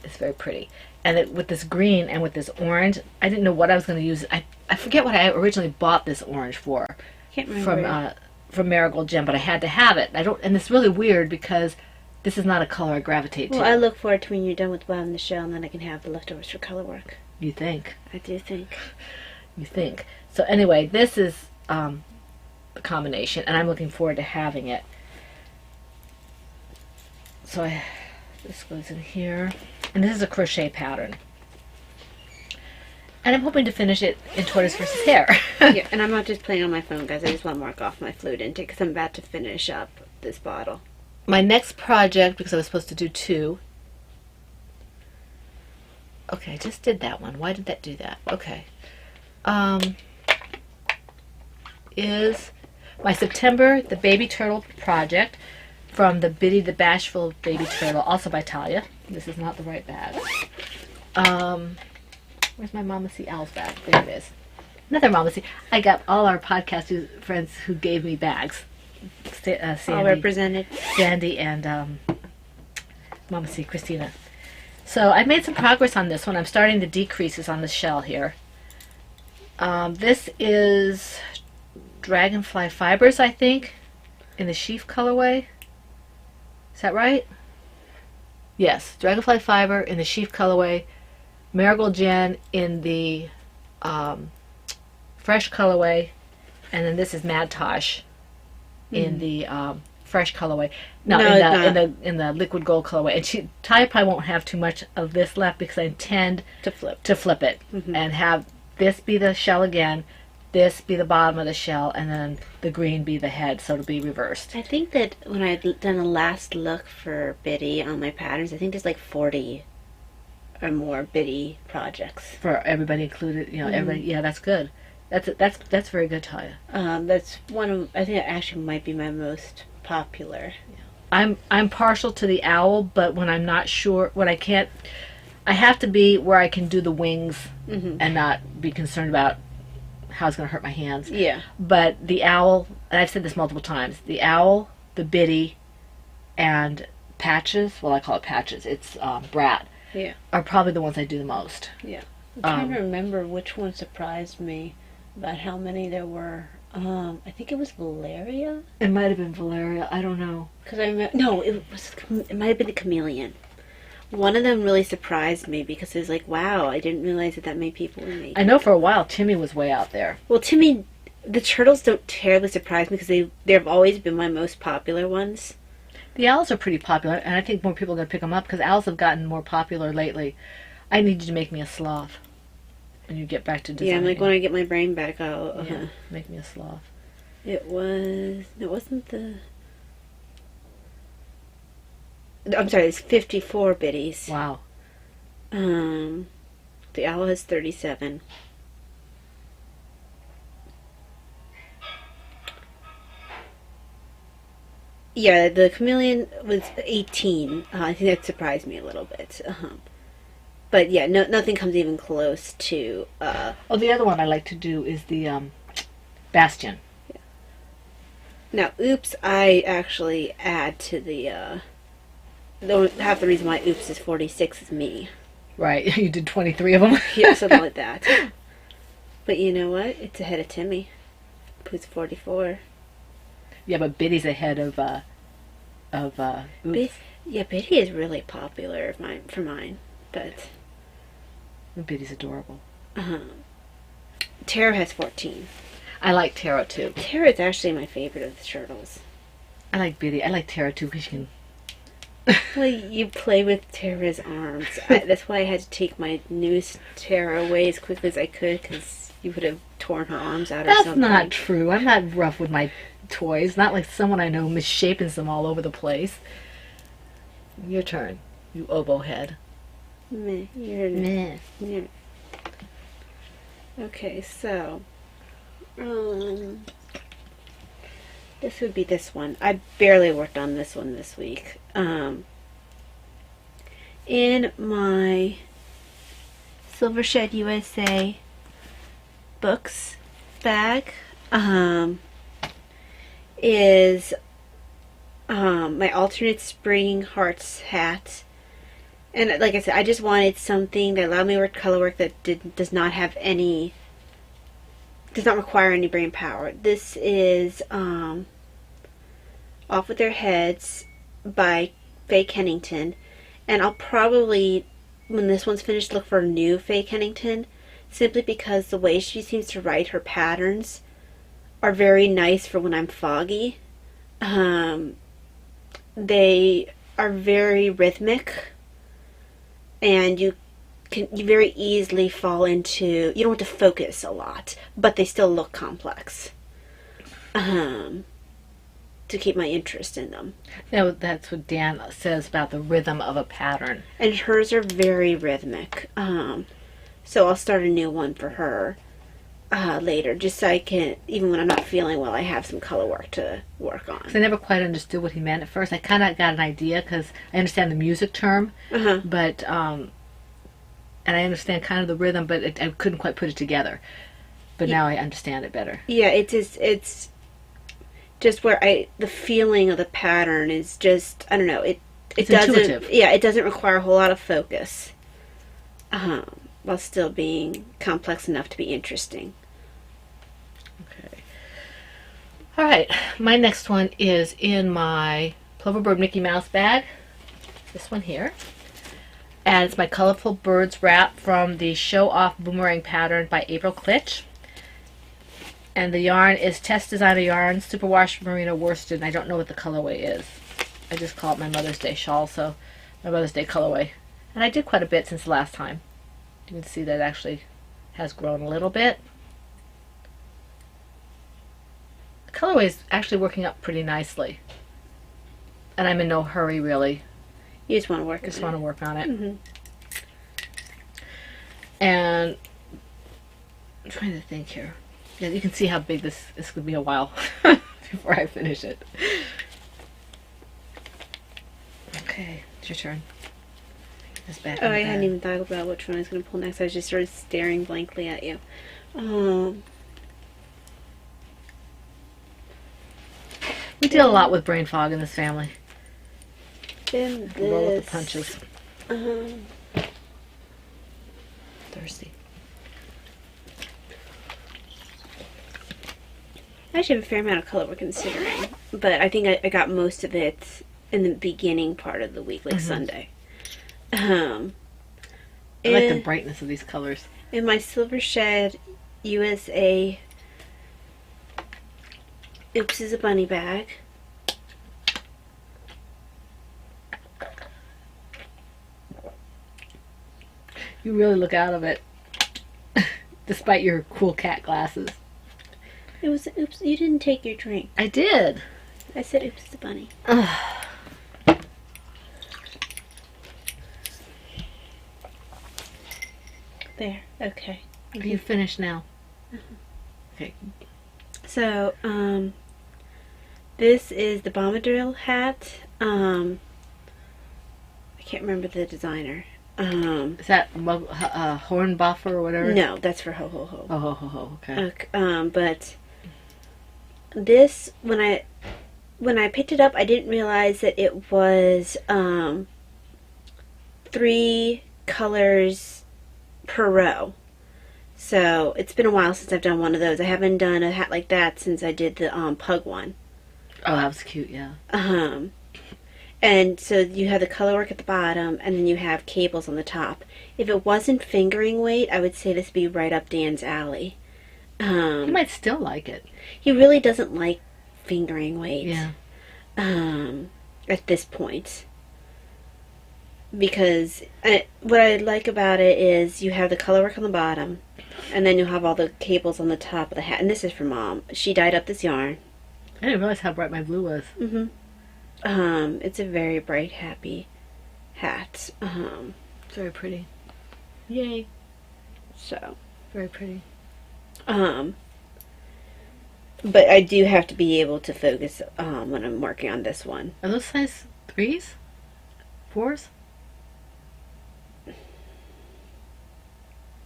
It's very pretty. And with this green and with this orange, I didn't know what I was going to use. I forget what I originally bought this orange for. Can't remember. From Marigold Gem, but I had to have it. And it's really weird because this is not a color I gravitate to. Well, I look forward to when you're done with welding the shell and then I can have the leftovers for color work. You think? I do think. You think. So anyway, this is the combination, and I'm looking forward to having it. So this goes in here, and this is a crochet pattern. And I'm hoping to finish it in Tortoise versus Hare. Yeah, and I'm not just playing on my phone, guys. I just want to mark off my fluid intake because I'm about to finish up this bottle. my next project, because I was supposed to do 2. Okay, I just did that one. Why did that do that? Okay. Is my September the Baby Turtle project from the Biddy the Bashful Baby Turtle, also by Talia. This is not the right bag. Where's my Mama C. Owl's bag? There it is. Another Mama C. I got all our podcast friends who gave me bags. Sandy, All represented. Sandy and Mama C. Christina. So I made some progress on this one. I'm starting the decreases on the shell here. This is Dragonfly Fibers, I think, in the sheaf colorway. Is that right? Yes, Dragonfly Fiber in the sheaf colorway. Marigold Jen in the fresh colorway. And then this is Mad Tosh in the fresh colorway. No, in the liquid gold colorway. And Talia probably won't have too much of this left because I intend To flip. it and have this be the shell again, this be the bottom of the shell, and then the green be the head, so it'll be reversed. I think that when I had done the last look for Biddy on my patterns, I think there's like 40 or more Biddy projects. For everybody included, everybody. Yeah, that's good. That's very good, Talia. That's one of, I think it actually might be my most popular. I'm partial to the owl, but when I'm not sure, when I can't, I have to be where I can do the wings and not be concerned about how it's going to hurt my hands. Yeah. But the owl, and I've said this multiple times, the owl, the Biddy, and Patches, well, I call it Patches, it's Brat, Yeah. are probably the ones I do the most. Yeah. I'm trying to remember which one surprised me about how many there were. I think it was Valeria. It might have been Valeria, I don't know. Because I remember, no, it might have been the Chameleon. One of them really surprised me because it was like, wow, I didn't realize that many people were making. I know for a while Timmy was way out there. Well, Timmy, the turtles don't terribly surprise me because they've always been my most popular ones. The owls are pretty popular, and I think more people are going to pick them up because owls have gotten more popular lately. I need you to make me a sloth when you get back to designing. Yeah, I'm like, when I get my brain back, I'll... Yeah, make me a sloth. It wasn't the... I'm sorry, it's 54 biddies. Wow. The owl has 37. Yeah, the chameleon was 18. I think that surprised me a little bit. But yeah, nothing comes even close to... Oh, the other one I like to do is the Bastion. Yeah. Now, Oops, I actually add to the... half the reason why Oops is 46 is me. Right, you did 23 of them. Yeah, something like that. But you know what? It's ahead of Timmy, who's 44. Yeah, but Biddy's ahead of Oops. Yeah, Biddy is really popular for mine, but... Biddy's adorable. Tara has 14. I like Tara too. Tara is actually my favorite of the turtles. I like Biddy. I like Tara too because she can... Well, you play with Tara's arms. That's why I had to take my newest Tara away as quickly as I could because you would have torn her arms out or something. That's not true. I'm not rough with my toys. Not like someone I know misshaping them all over the place. Your turn, you oboe head. Meh. You're... Meh. Yeah. Okay, so... this would be this one. I barely worked on this one this week. In my Silver Shed USA books bag is my alternate spring hearts hat. And like I said, I just wanted something that allowed me to work color work that does not require any brain power. This is Off With Their Heads by Faye Kennington. And I'll probably, when this one's finished, look for a new Faye Kennington, simply because the way she seems to write her patterns are very nice for when I'm foggy. They are very rhythmic, and you very easily fall into, you don't have to focus a lot, but they still look complex. to keep my interest in them. No, that's what Dan says about the rhythm of a pattern. And hers are very rhythmic. So I'll start a new one for her later, just so I can, even when I'm not feeling well, I have some color work to work on. 'Cause I never quite understood what he meant at first. I kind of got an idea because I understand the music term, but and I understand kind of the rhythm, but I couldn't quite put it together. But now I understand it better. Yeah, it's just where the feeling of the pattern is just, I don't know, it doesn't intuitive. Yeah, it doesn't require a whole lot of focus. While still being complex enough to be interesting. Okay. All right. My next one is in my Ploverbird Mickey Mouse bag. This one here. And it's my Colorful Birds wrap from the Show Off Boomerang pattern by April Klitsch. And the yarn is Test Designer Yarn, Superwash Merino Worsted. And I don't know what the colorway is. I just call it my Mother's Day shawl, so my Mother's Day colorway. And I did quite a bit since the last time. You can see that it actually has grown a little bit. The colorway is actually working up pretty nicely. And I'm in no hurry, really. You just want to work on it. Just want to work on it. Mm-hmm. And I'm trying to think here. Yeah, you can see how big this could be a while before I finish it. Okay, it's your turn. This back Oh, I hadn't even thought about which one I was going to pull next. I was just sort of staring blankly at you. We deal a lot with brain fog in this family. Then We roll with this. the punches. Thirsty. I actually have a fair amount of color we're considering, but I think I got most of it in the beginning part of the week, like Sunday. I like the brightness of these colors. In my Silver Shed USA Oops is a bunny bag. You really look out of it, despite your cool cat glasses. It was oops. You didn't take your drink. I did. I said oops is a bunny. There. Okay. Are you finished now? Okay. So, this is the Bombadil hat. I can't remember the designer. Is that Hornbuff or whatever? No, that's for Ho Ho Ho. Oh, ho, ho, ho. Okay. But this, when I picked it up, I didn't realize that it was 3 colors per row. So it's been a while since I've done one of those. I haven't done a hat like that since I did the pug one. Oh, that was cute, yeah. And so you have the color work at the bottom, and then you have cables on the top. If it wasn't fingering weight, I would say this would be right up Dan's alley. You might still like it. He really doesn't like fingering weight. Yeah. At this point. Because what I like about it is you have the color work on the bottom, and then you'll have all the cables on the top of the hat. And this is for Mom. She dyed up this yarn. I didn't realize how bright my blue was. It's a very bright, happy hat. It's very pretty. Yay. So. Very pretty. But I do have to be able to focus when I'm working on this one. Are those size 3s? 4s?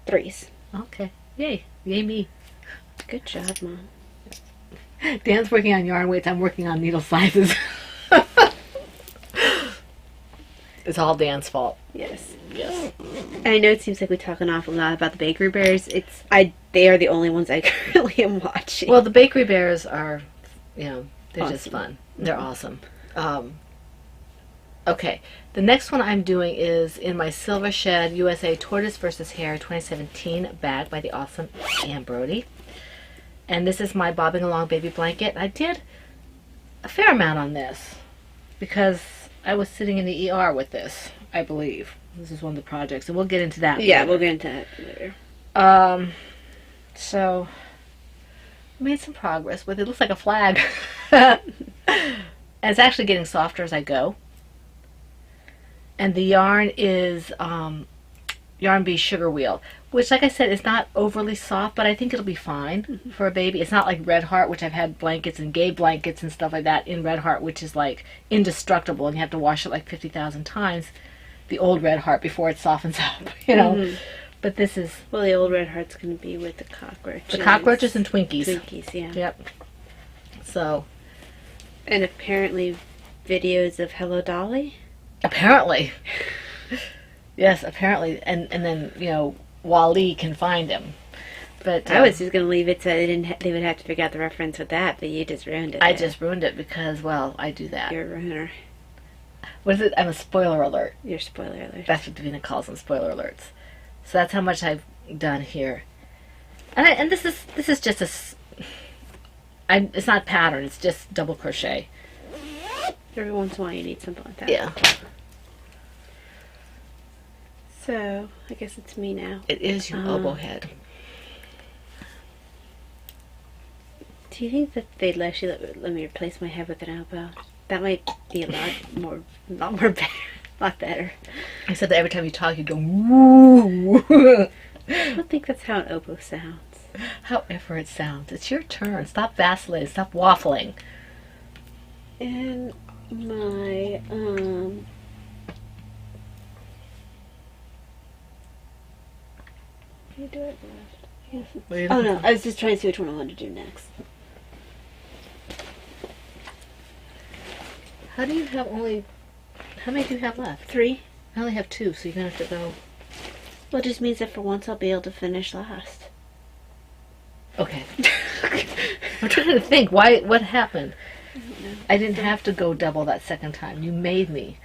3s. Okay. Yay. Yay me. Good job, Mom. Dan's working on yarn weights. I'm working on needle sizes. It's all Dan's fault. Yes. Yes. And I know it seems like we talk an awful lot about the Bakery Bears. They are the only ones I currently am watching. Well, the Bakery Bears are, they're just Awesome. fun. They're awesome. Okay. The next one I'm doing is in my Silver Shed USA Tortoise vs. Hare 2017 bag by the awesome Ann Brody. And this is my Bobbing Along Baby Blanket. I did a fair amount on this because I was sitting in the ER with this, I believe. This is one of the projects, and we'll get into that yeah, later. we'll get into that later. So I made some progress with it. It looks like a flag. It's actually getting softer as I go. And the yarn is Yarn Bee Sugar Wheel, which, like I said, is not overly soft, but I think it'll be fine for a baby. It's not like Red Heart, which I've had blankets and gay blankets and stuff like that in Red Heart, which is like indestructible, and you have to wash it like 50,000 times, the old Red Heart, before it softens up, you know. Mm-hmm. But this is... Well, the old Red Heart's going to be with the cockroaches. The cockroaches and Twinkies. Twinkies, yeah. Yep. So... And apparently videos of Hello Dolly. Apparently. Yes, apparently. And then, you know, Wally can find him. But I was just going to leave it so they would have to figure out the reference with that, but you just ruined it. I just ruined it because, well, I do that. You're a ruiner. What is it? I'm a spoiler alert. You're a spoiler alert. That's what Davina calls them, spoiler alerts. So that's how much I've done here. And this is just it's not pattern, it's just double crochet. Every once in a while you need something like that. Yeah. So, I guess it's me now. It is your elbow head. Do you think that they'd actually let me replace my head with an elbow? That might be a lot better. I said that every time you talk, you go, woo. I don't think that's how an elbow sounds. However it sounds. It's your turn. Stop vacillating. Stop waffling. And my, you do it left. Yes. Oh no, I was just trying to see which one I wanted to do next. How many do you have left? 3. I only have 2, so you're going to have to go. Well, it just means that for once I'll be able to finish last. Okay. I'm trying to think. What happened? I don't know. I didn't have to go double that second time. You made me.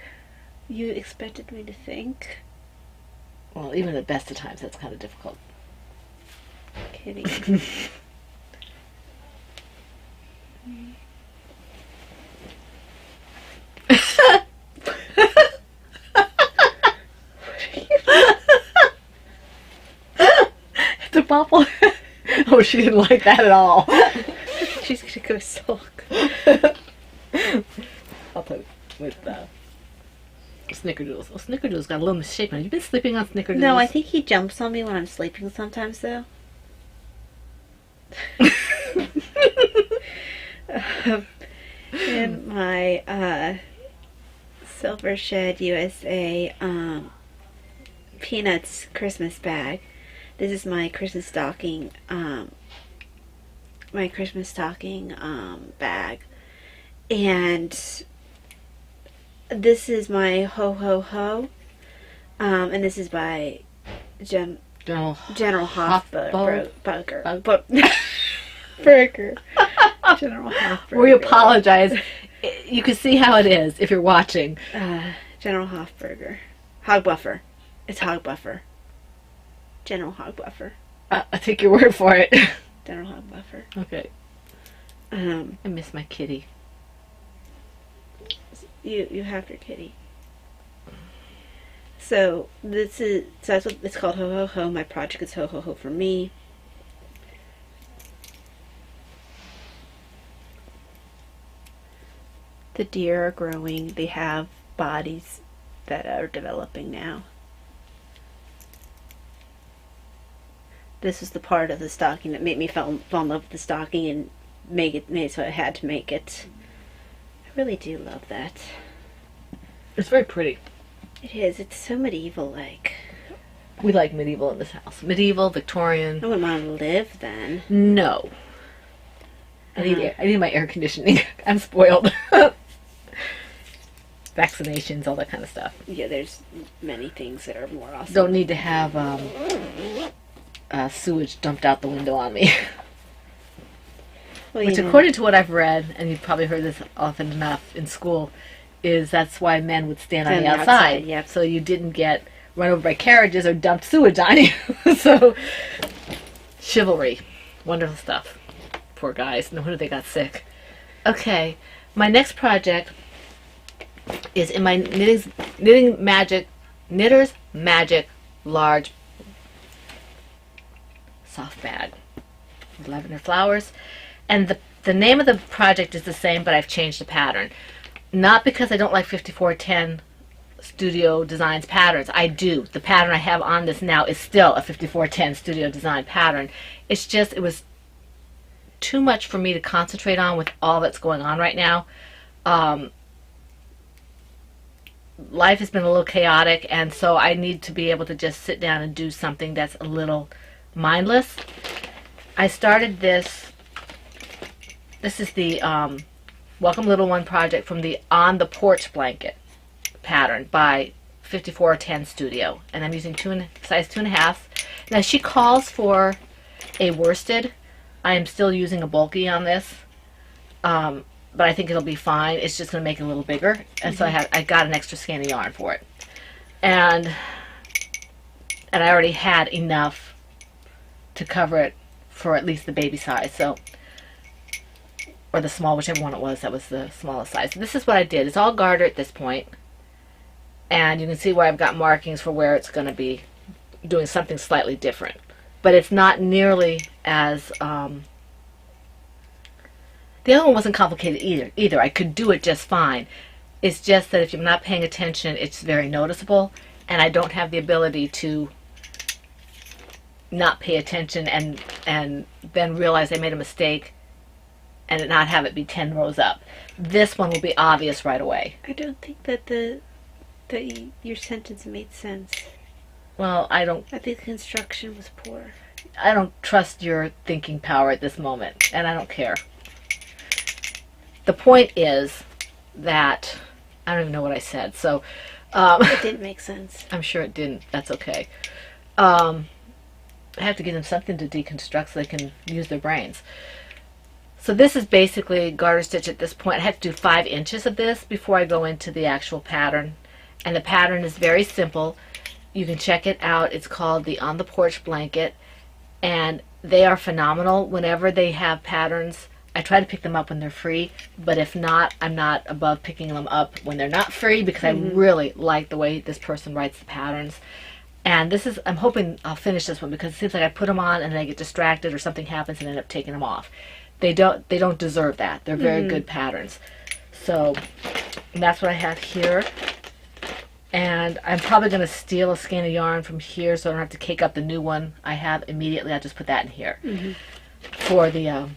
You expected me to think? Well, even at the best of times, that's kind of difficult. Kidding. It's a bubble. Oh, she didn't like that at all. She's gonna go sulk. I'll play with Snickerdoodles. Oh, Snickerdoodles got a little misshapen. Have you been sleeping on Snickerdoodles? No, I think he jumps on me when I'm sleeping sometimes, though. In my Silver Shed USA Peanuts Christmas bag. This is my Christmas stocking. Bag, and this is my Ho Ho Ho, and this is by General Hofburger. General Hofburger. We apologize. You can see how it is if you're watching. General Hofburger. Hog Buffer. It's Hog Buffer. General Hog Buffer. I take your word for it. General Hog Buffer. Okay. I miss my kitty. You have your kitty. So that's what it's called. Ho Ho Ho. My project is Ho Ho Ho for me. The deer are growing. They have bodies that are developing now. This is the part of the stocking that made me fall in love with the stocking and made it so I had to make it. I really do love that. It's very pretty. It is. It's so medieval-like. We like medieval in this house. Medieval, Victorian. I wouldn't want to live then. No. I need my air conditioning. I'm spoiled. Vaccinations, all that kind of stuff. Yeah, there's many things that are more awesome. Don't need to have sewage dumped out the window on me. Well, Which, according to what I've read, and you've probably heard this often enough in school, is that's why men would stand on the outside. Yep. So you didn't get run over by carriages or dumped sewage on you. So, chivalry. Wonderful stuff. Poor guys. No wonder they got sick. Okay. My next project is in my Knitter's Magic large soft bag. Lavender flowers. And the name of the project is the same, but I've changed the pattern. Not because I don't like 5410 Studio Designs patterns. I do. The pattern I have on this now is still a 5410 Studio Design pattern. It's just, it was too much for me to concentrate on with all that's going on right now. Life has been a little chaotic, and so I need to be able to just sit down and do something that's a little mindless. I started this. This is the Welcome Little One project from the On the Porch blanket pattern by 5410 Studio, and I'm using size 2.5. Now she calls for a worsted. I am still using a bulky on this, but I think it'll be fine. It's just going to make it a little bigger, and so I got an extra skein of yarn for it, and I already had enough to cover it for at least the baby size, so, or the small, whichever one it was that was the smallest size. So this is what I did. It's all garter at this point, and you can see where I've got markings for where it's going to be doing something slightly different, but it's not nearly as the other one wasn't complicated either. I could do it just fine. It's just that if you're not paying attention, it's very noticeable, and I don't have the ability to not pay attention and then realize I made a mistake and not have it be 10 rows up. This one will be obvious right away. I don't think that your sentence made sense. Well, I think the construction was poor. I don't trust your thinking power at this moment, and I don't care. The point is that I don't even know what I said, so it didn't make sense. I'm sure it didn't. That's okay. I have to give them something to deconstruct so they can use their brains. So this is basically garter stitch at this point. I have to do 5 inches of this before I go into the actual pattern, and the pattern is very simple. You can check it out. It's called the On the Porch blanket, and they are phenomenal. Whenever they have patterns, I try to pick them up when they're free, but if not, I'm not above picking them up when they're not free, because I really like the way this person writes the patterns. And this is, I'm hoping I'll finish this one, because it seems like I put them on and then I get distracted or something happens and end up taking them off. They don't deserve that. They're very good patterns. So that's what I have here. And I'm probably going to steal a skein of yarn from here so I don't have to cake up the new one I have immediately. I'll just put that in here for the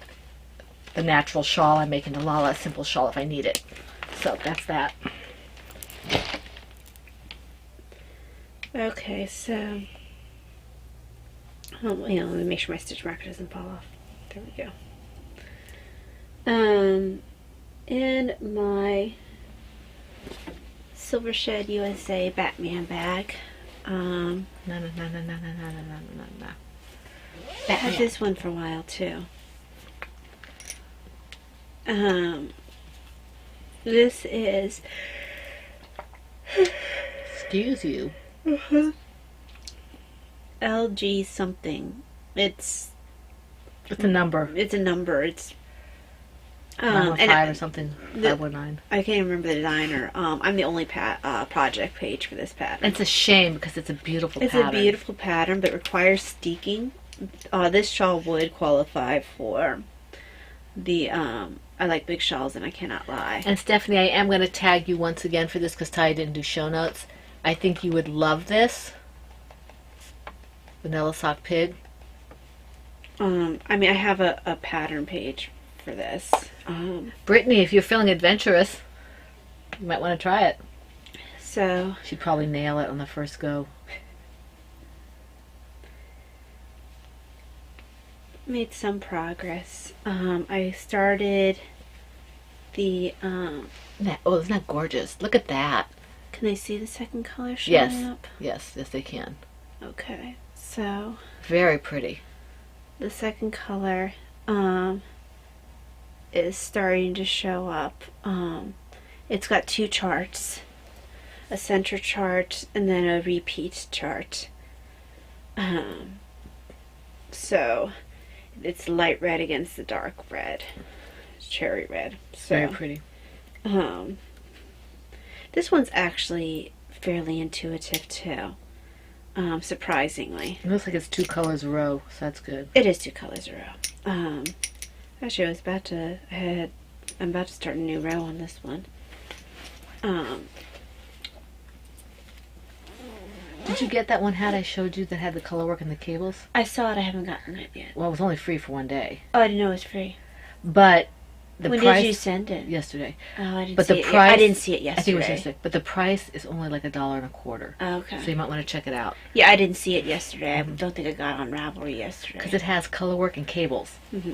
natural shawl I'm making, the Lala simple shawl if I need it. So that's that. Okay, so let me make sure my stitch marker doesn't fall off. There we go. In my Silver Shed USA Batman bag, I had this one for a while too. This is Excuse you. LG something. It's a number. It's a number. It's 915 or something. 519. I can't remember the designer. I'm the only project page for this pattern. It's a shame because it's a beautiful pattern. It's a beautiful pattern, but requires steeking. This shawl would qualify for the I like big shawls, and I cannot lie. And Stephanie, I am going to tag you once again for this because Ty didn't do show notes. I think you would love this. Vanilla Sock Pig. I mean, I have a pattern page for this. Brittany, if you're feeling adventurous, you might want to try it. So She'd probably nail it on the first go. Made some progress. I started the Oh, isn't that gorgeous? Look at that. Can they see the second color showing up? Yes, they can. Okay, so Very pretty. the second color is starting to show up. It's got 2 charts, a center chart and then a repeat chart. So it's light red against the dark red. It's cherry red. So Very pretty. this one's actually fairly intuitive too. Surprisingly. It looks like it's 2 colors a row, so that's good. It is 2 colors a row. Actually, I'm about to start a new row on this one. Did you get that one hat I showed you that had the color work and the cables? I saw it. I haven't gotten it yet. Well, it was only free for one day. Oh, I didn't know it was free. But the When price... did you send it? Yesterday. Oh, I didn't But see the it. price... I didn't see it yesterday. I think it was yesterday. But the price is only like $1.25. Oh, okay. So you might want to check it out. Yeah, I didn't see it yesterday. I don't think I got on Ravelry yesterday. Because it has color work and cables. Mm-hmm.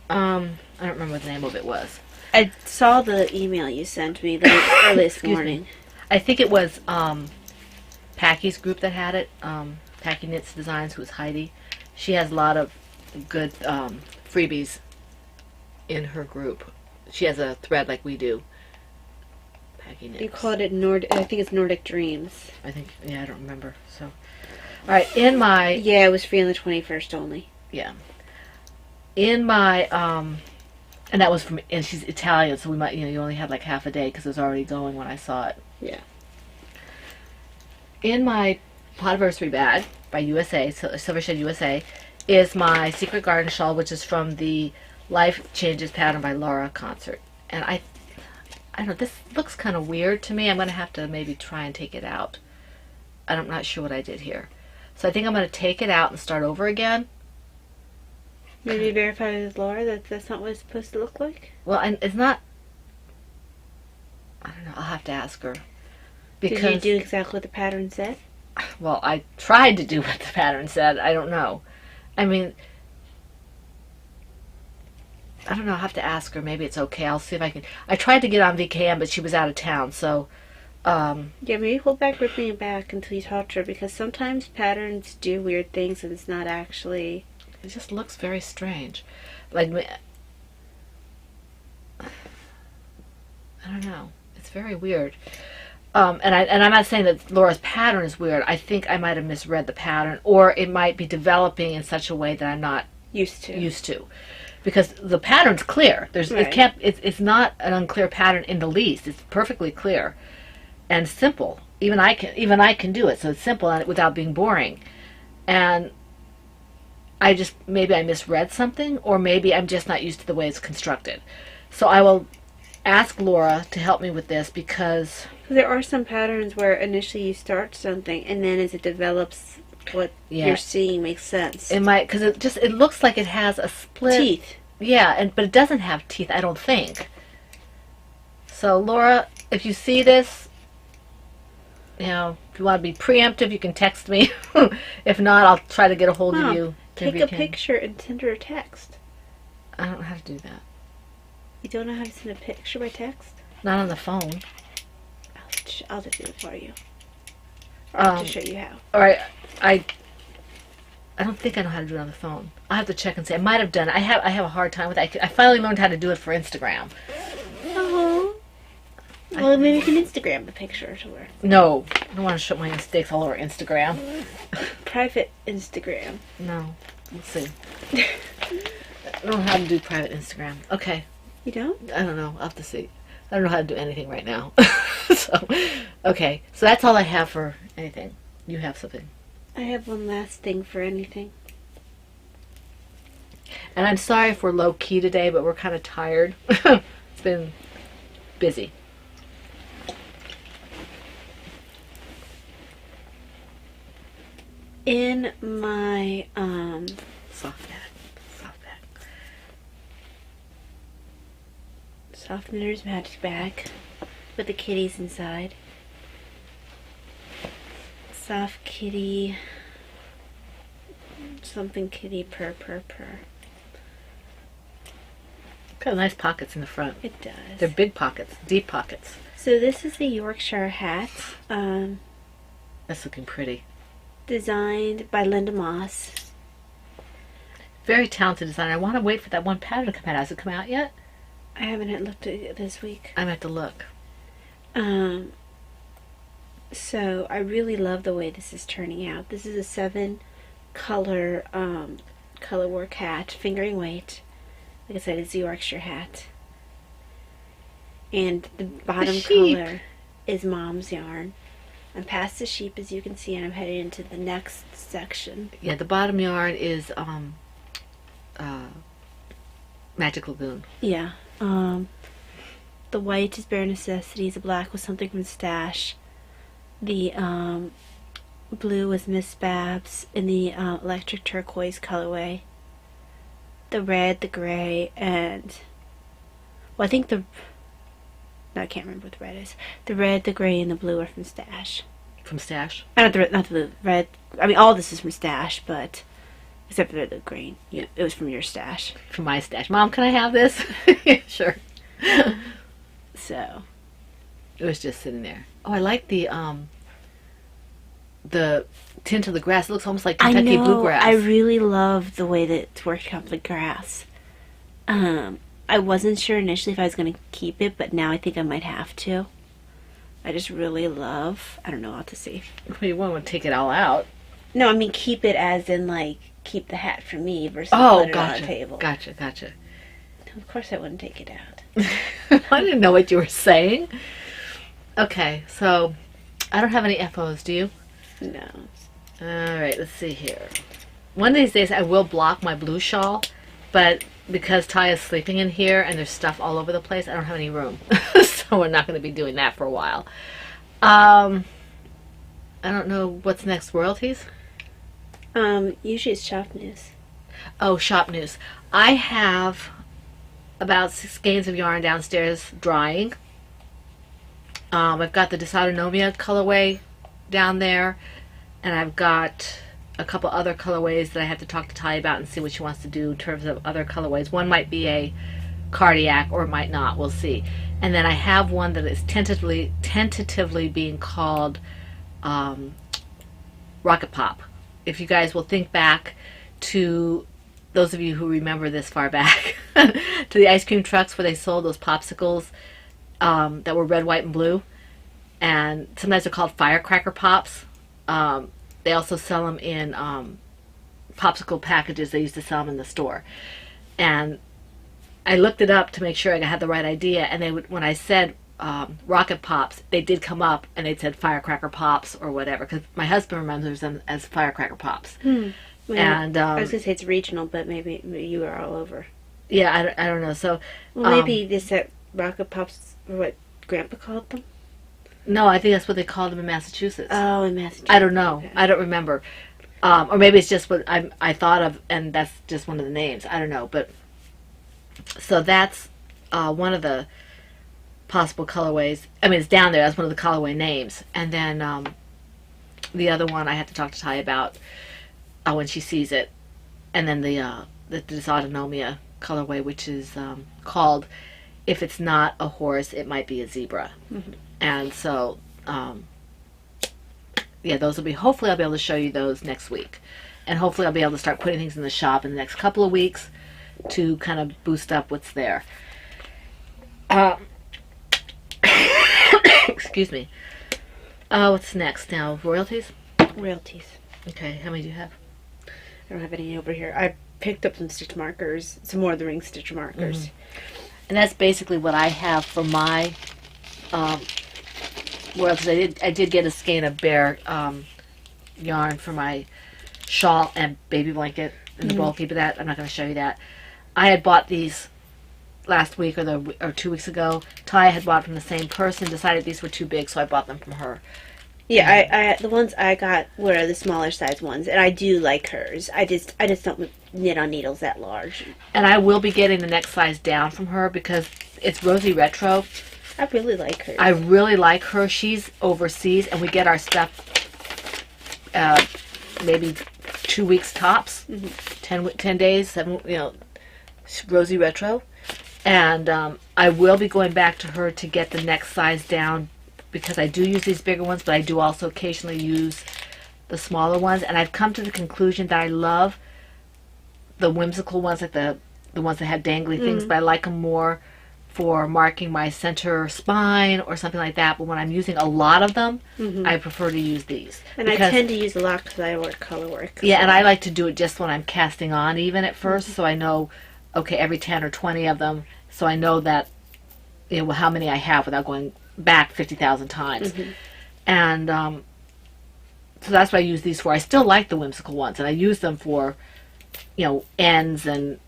I don't remember what the name of it was. I saw the email you sent me early this morning. Me. I think it was Packy's group that had it. Packy Knits Designs, who's Heidi. She has a lot of good freebies in her group. She has a thread like we do. Packy Knits. You called it I think it's Nordic Dreams. I think, yeah, I don't remember. So, all right, in my... Yeah, it was free on the 21st only. Yeah. In my, and that was from, and she's Italian, so we might, you only had like half a day because it was already going when I saw it. Yeah. In my Podiversary bag by USA, Silver Shed USA, is my Secret Garden shawl, which is from the Life Changes Pattern by Laura concert. And I don't know, this looks kind of weird to me. I'm going to have to maybe try and take it out. I'm not sure what I did here. So I think I'm going to take it out and start over again. Maybe verify with Laura that that's not what it's supposed to look like? Well, and it's not... I don't know, I'll have to ask her. Because, did you do exactly what the pattern said? well, I tried to do what the pattern said. I don't know. I mean, I don't know. I'll have to ask her. Maybe it's okay. I'll see if I can. I tried to get on VKM, but she was out of town, so... Yeah, maybe hold back ripping it back until you talk to her, because sometimes patterns do weird things and it's not actually... It just looks very strange. Like, I don't know. It's very weird. And I'm not saying that Laura's pattern is weird. I think I might have misread the pattern, or it might be developing in such a way that I'm not used to. Because the pattern's clear. Right. It's not an unclear pattern in the least. It's perfectly clear and simple. Even I can do it. So it's simple and without being boring. And maybe I misread something, or maybe I'm just not used to the way it's constructed. So I will ask Laura to help me with this, because there are some patterns where initially you start something and then as it develops, what you're seeing makes sense. It might, because it looks like it has a split teeth. Yeah, but it doesn't have teeth, I don't think. So Laura, if you see this, if you want to be preemptive, you can text me. If not, I'll try to get a hold of you. Take a picture and send her a text. I don't know how to do that. You don't know how to send a picture by text? Not on the phone. I'll just do it for you. I'll just show you how. All right, I don't think I know how to do it on the phone. I'll have to check and see. I might have done it. I have a hard time with it. I finally learned how to do it for Instagram. Oh. Well, maybe you can Instagram the picture to her. No, I don't want to show my mistakes all over Instagram. Private Instagram. No, let's see. I don't know how to do private Instagram. Okay. You don't? I don't know. I'll have to see. I don't know how to do anything right now. Okay. So that's all I have for anything. You have something. I have one last thing for anything. And I'm sorry if we're low key today, but we're kind of tired. It's been busy. In my Soft bag. Soft Knitter's Magic Bag with the kitties inside. Soft kitty, something kitty purr. Got nice pockets in the front. It does. They're big pockets, deep pockets. So this is the Yorkshire hat, That's looking pretty. designed by Linda Moss. Very talented designer. I want to wait for that one pattern to come out. Has it come out yet? I haven't looked at it this week. I'm going to have to look. So I really love the way this is turning out. This is a 7 color color work hat, fingering weight. Like I said, it's a Yorkshire hat. And the bottom color is Mom's yarn. I'm past the sheep, as you can see, and I'm headed into the next section. Yeah, the bottom yarn is Magic Lagoon. Yeah. The white is Bare Necessities. The black was something from Stash. The blue was Miss Babs in the electric turquoise colorway. The red, the gray, and well, I think no, I can't remember what the red is. The red, the gray, and the blue are from Stash. From Stash? Not the red. I mean, all this is from Stash, but except for the green. Yeah, it was from your stash. From my stash. Mom, can I have this? Sure. So it was just sitting there. Oh, I like the tint of the grass. It looks almost like Kentucky bluegrass. I really love the way that it's worked out the grass. I wasn't sure initially if I was going to keep it, but now I think I might have to. I just really love. I don't know what to see. Well, you won't want to take it all out. No, I mean keep it as in like keep the hat for me versus put it on a table. Gotcha. Of course, I wouldn't take it out. I didn't know what you were saying. Okay, so I don't have any FOs. Do you? No. All right, let's see here. One of these days I will block my blue shawl, but because Ty is sleeping in here and there's stuff all over the place, I don't have any room. So we're not going to be doing that for a while. I don't know what's next. Royalties? Usually it's shop news. Oh, shop news. I have about 6 skeins of yarn downstairs drying. I've got the dysautonomia colorway down there, and I've got a couple other colorways that I have to talk to Ty about and see what she wants to do in terms of other colorways. One might be a cardiac or it might not. We'll see. And then I have one that is tentatively being called Rocket Pop. If you guys will think back to those of you who remember this far back to the ice cream trucks where they sold those popsicles that were red, white, and blue, and sometimes they're called firecracker pops. They also sell them in popsicle packages. They used to sell them in the store, and I looked it up to make sure I had the right idea. And they would, when I said Rocket Pops, they did come up and they said firecracker pops or whatever, because my husband remembers them as firecracker pops. Well, And I was gonna say it's regional, but maybe you are all over. Yeah, I don't know. So maybe they said Rocket Pops, or what Grandpa called them. no, I think that's what they called them in Massachusetts. Oh, in Massachusetts. I don't know. Okay. I don't remember. Or maybe it's just what I thought of, and that's just one of the names. I don't know. But so that's one of the possible colorways. I mean, it's down there. That's one of the colorway names. And then the other one I have to talk to Ty about when she sees it. And then the dysautonomia colorway, which is called If It's Not a Horse, It Might Be a Zebra. Mm-hmm. And so yeah, those will be, hopefully I'll be able to show you those next week. And hopefully I'll be able to start putting things in the shop in the next couple of weeks to kind of boost up what's there. Excuse me. What's next now? Royalties? Royalties. Okay, how many do you have? I don't have any over here. I picked up some stitch markers, some more of the ring stitch markers. Mm-hmm. And that's basically what I have for my royalties. I did get a skein of bare yarn for my shawl and baby blanket and the bulky, but that I'm not going to show you that. I had bought these last week or 2 weeks ago. Ty had bought from the same person, decided these were too big, so I bought them from her. Yeah, I the ones I got were the smaller size ones, and I do like hers. I just don't knit on needles that large. And I will be getting the next size down from her because it's Rosy Retro. I really like hers. I really like her. She's overseas, and we get our stuff maybe 2 weeks tops, 10 days, 7, Rosy Retro. And I will be going back to her to get the next size down because I do use these bigger ones, but I do also occasionally use the smaller ones. And I've come to the conclusion that I love the whimsical ones, like the ones that have dangly things, but I like them more for marking my center spine or something like that. But when I'm using a lot of them, I prefer to use these. And I tend to use a lot because I work color work. Yeah, and I like to do it just when I'm casting on even at first, so I know, okay, every 10 or 20 of them, so I know that, how many I have without going back 50,000 times. And so that's what I use these for. I still like the whimsical ones, and I use them for, ends and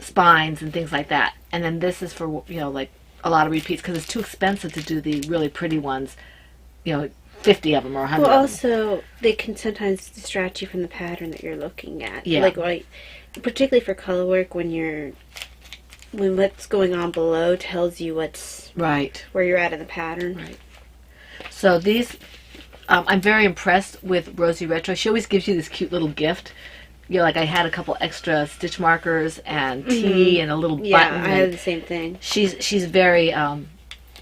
spines and things like that. And then this is for, you know, like a lot of repeats because it's too expensive to do the really pretty ones, you know, 50 of them or 100 Well, of them. also, they can sometimes distract you from the pattern that you're looking at. Yeah. Like, particularly for color work, when what's going on below tells you Right. where you're at in the pattern. Right. So these, I'm very impressed with Rosie Retro. She always gives you this cute little gift. You know, like I had a couple extra stitch markers and tea and a little button. Yeah, I had the same thing. She's very,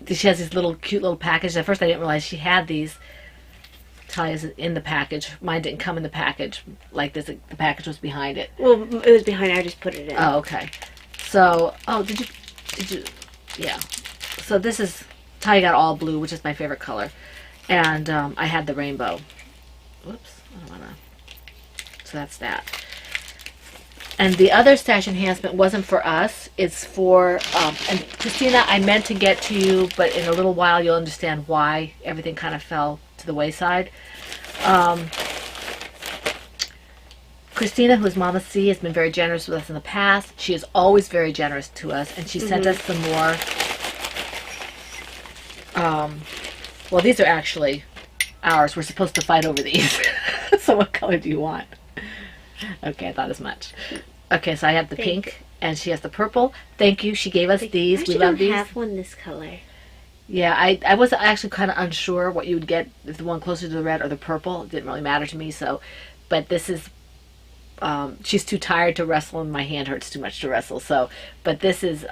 she has these little cute little packages. At first I didn't realize she had these. Talia's in the package. Mine didn't come in the package like this. The package was behind it. Well, it was behind. I just put it in. Oh, okay. So, did you, yeah. So this is, Talia got all blue, which is my favorite color. And I had the rainbow. Whoops, I don't want to. So that's that. And the other stash enhancement wasn't for us. It's for, and Christina, I meant to get to you, but in a little while you'll understand why everything kind of fell to the wayside. Christina, who is Mama C, has been very generous with us in the past. She is always very generous to us, and she sent us some more. Well, these are actually ours. We're supposed to fight over these. So what color do you want? Okay, I thought as much. Okay, so I have the pink, and she has the purple. Thank you. She gave us these. We love these. I have one this color. Yeah, I was actually kind of unsure what you would get if the one closer to the red or the purple. It didn't really matter to me. So, but this is, she's too tired to wrestle and my hand hurts too much to wrestle. So, but this is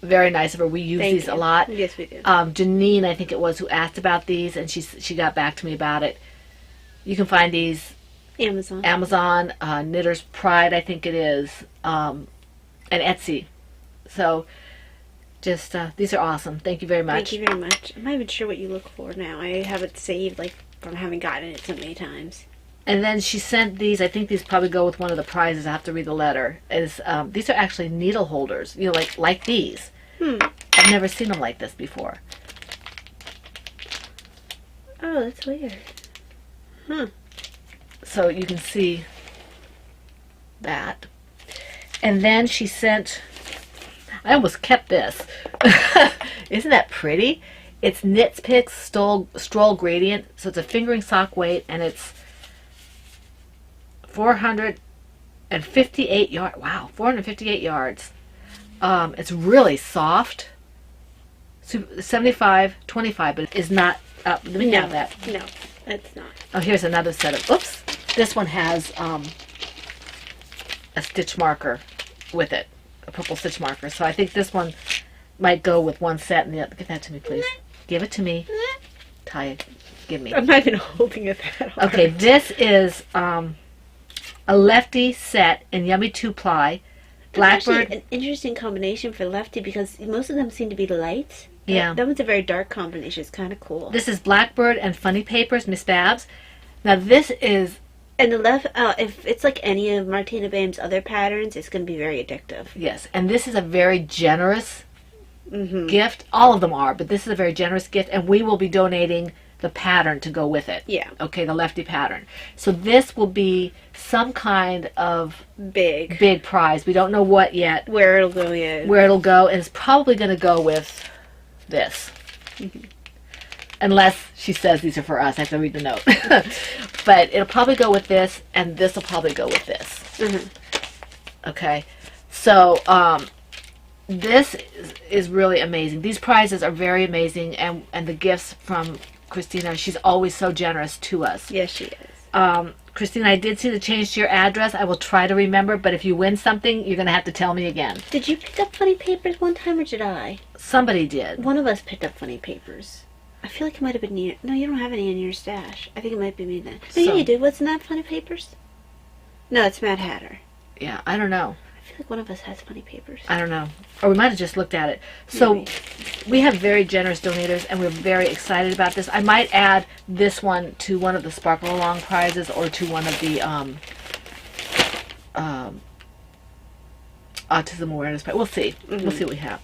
very nice of her. We use these a lot. Yes, we do. Janine, I think it was, who asked about these, and she got back to me about it. You can find these Amazon, Knitter's Pride, I think it is, and Etsy. So, just, these are awesome. Thank you very much. Thank you very much. I'm not even sure what you look for now. I have it saved, like, from having gotten it so many times. And then she sent these, I think these probably go with one of the prizes. I have to read the letter. These are actually needle holders, you know, like these. I've never seen them like this before. Oh, that's weird. So you can see that. And then she sent, I almost kept this. Isn't that pretty? It's Knits Picks Stroll Gradient. So it's a fingering sock weight, and it's 458 yards. Wow, 458 yards. It's really soft. 75-25, but it is not up. Let me have that. No, it's not. Oh, here's another set of, oops. This one has a stitch marker with it, a purple stitch marker. So I think this one might go with one set and the other. Give that to me, please. Give it to me. Talia, give me. I'm not even holding it that hard. Okay, this is a lefty set in Yummy 2-ply. Blackbird. Actually, an interesting combination for lefty because most of them seem to be lights. Yeah. That one's a very dark combination. It's kind of cool. This is Blackbird and Funny Papers, Miss Babs. Now this is... And the left, if it's like any of Martina Bame's other patterns, it's going to be very addictive. Yes, and this is a very generous gift. All of them are, but this is a very generous gift, and we will be donating the pattern to go with it. Yeah. Okay, the lefty pattern. So this will be some kind of big prize. We don't know what yet. Where it'll go yet. Where it'll go, and it's probably going to go with this. Unless she says these are for us. I have to read the note. But it'll probably go with this, and this will probably go with this. Okay. So, this is really amazing. These prizes are very amazing, and the gifts from Christina, she's always so generous to us. Yes, she is. Christina, I did see the change to your address. I will try to remember, but if you win something, you're going to have to tell me again. Did you pick up funny papers one time, or did I? Somebody did. One of us picked up funny papers. I feel like it might have been you. No, you don't have any in your stash. I think it might be me then. No, yeah, you did. Wasn't that funny papers? No, it's Mad Hatter. Yeah, I don't know. I feel like one of us has funny papers. I don't know. Or we might have just looked at it. So Maybe. we have very generous donators, and we're very excited about this. I might add this one to one of the Sparkle Along prizes or to one of the Autism Awareness prize. We'll see. We'll see what we have.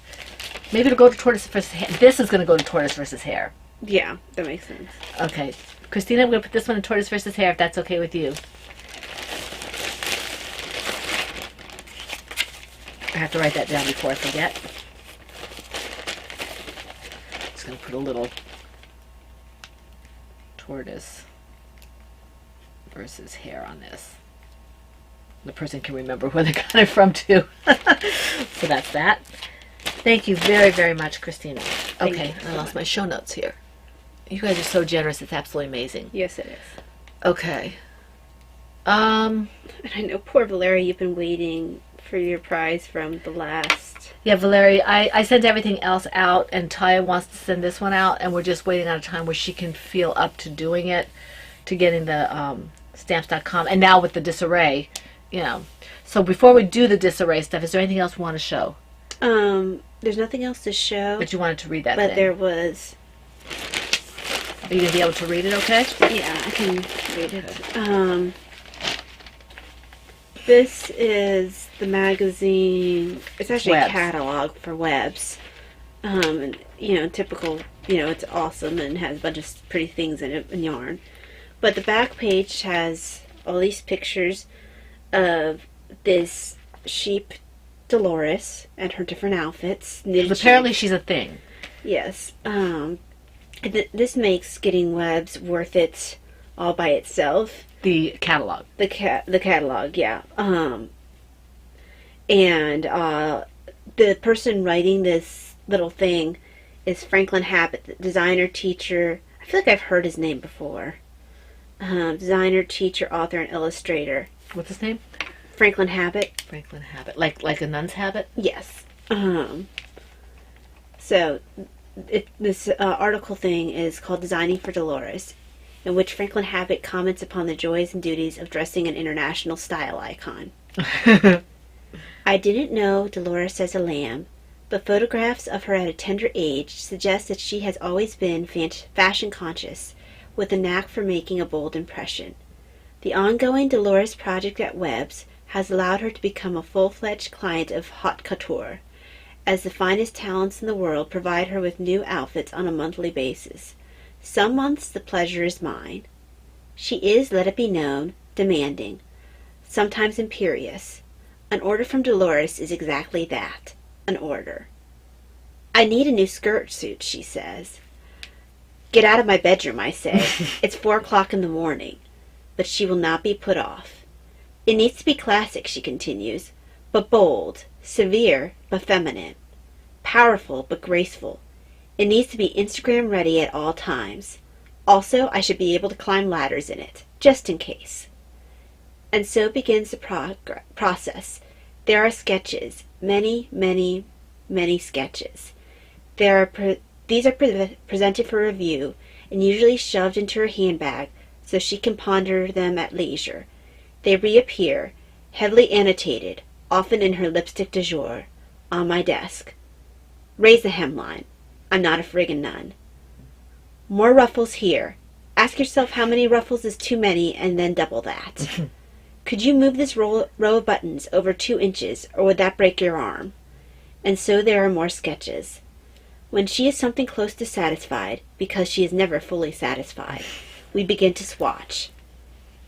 Maybe it'll go to Tortoise versus Hare. This is going to go to Tortoise versus Hare. Yeah, that makes sense. Okay. Christina, I'm going to put this one in Tortoise versus Hare if that's okay with you. I have to write that down before I forget. Just going to put a little tortoise versus hare on this. The person can remember where they got it from too. So that's that. Thank you very, very much, Christina. Okay, I lost my show notes here. You guys are so generous. It's absolutely amazing. Yes, it is. Okay. And I know, poor Valeria, you've been waiting for your prize from the last. Yeah, Valerie, I sent everything else out, and Taya wants to send this one out, and we're just waiting on a time where she can feel up to doing it, to getting the stamps.com, and now with the disarray, you know. So before we do the disarray stuff, is there anything else we want to show? There's nothing else to show. But you wanted to read that But thing. there was. Are you going to be able to read it okay? Yeah, I can read it. This is the magazine. It's actually Webs. a catalog for Webs. And, you know, typical, you know, it's awesome and has a bunch of pretty things in it and yarn. But the back page has all these pictures of this sheep Dolores and her different outfits. Apparently she's a thing. Yes. This makes getting Webs worth it all by itself. The catalog. The catalog, yeah. And the person writing this little thing is Franklin Habit, the designer, teacher. I feel like I've heard his name before. Designer, teacher, author, and illustrator. What's his name? Franklin Habit. Franklin Habit. Like a nun's habit? Yes. So this article thing is called Designing for Dolores, in which Franklin Habit comments upon the joys and duties of dressing an international style icon. I didn't know Dolores as a lamb, but photographs of her at a tender age suggest that she has always been fashion conscious, with a knack for making a bold impression. The ongoing Dolores project at Webb's has allowed her to become a full-fledged client of haute couture, as the finest talents in the world provide her with new outfits on a monthly basis. Some months the pleasure is mine. She is, let it be known, demanding, sometimes imperious. An order from Dolores is exactly that, an order. I need a new skirt suit, she says. Get out of my bedroom, I say. It's 4 o'clock in the morning. But she will not be put off. It needs to be classic, she continues, but bold, severe but feminine, powerful but graceful. It needs to be Instagram ready at all times. Also, I should be able to climb ladders in it, just in case. And so begins the process. There are sketches, many, many, many sketches. These are presented for review and usually shoved into her handbag so she can ponder them at leisure. They reappear, heavily annotated, often in her lipstick du jour, on my desk. Raise the hemline. I'm not a friggin' nun. More ruffles here. Ask yourself how many ruffles is too many and then double that. Could you move this row of buttons over 2 inches, or would that break your arm? And so there are more sketches. When she is something close to satisfied, because she is never fully satisfied, we begin to swatch.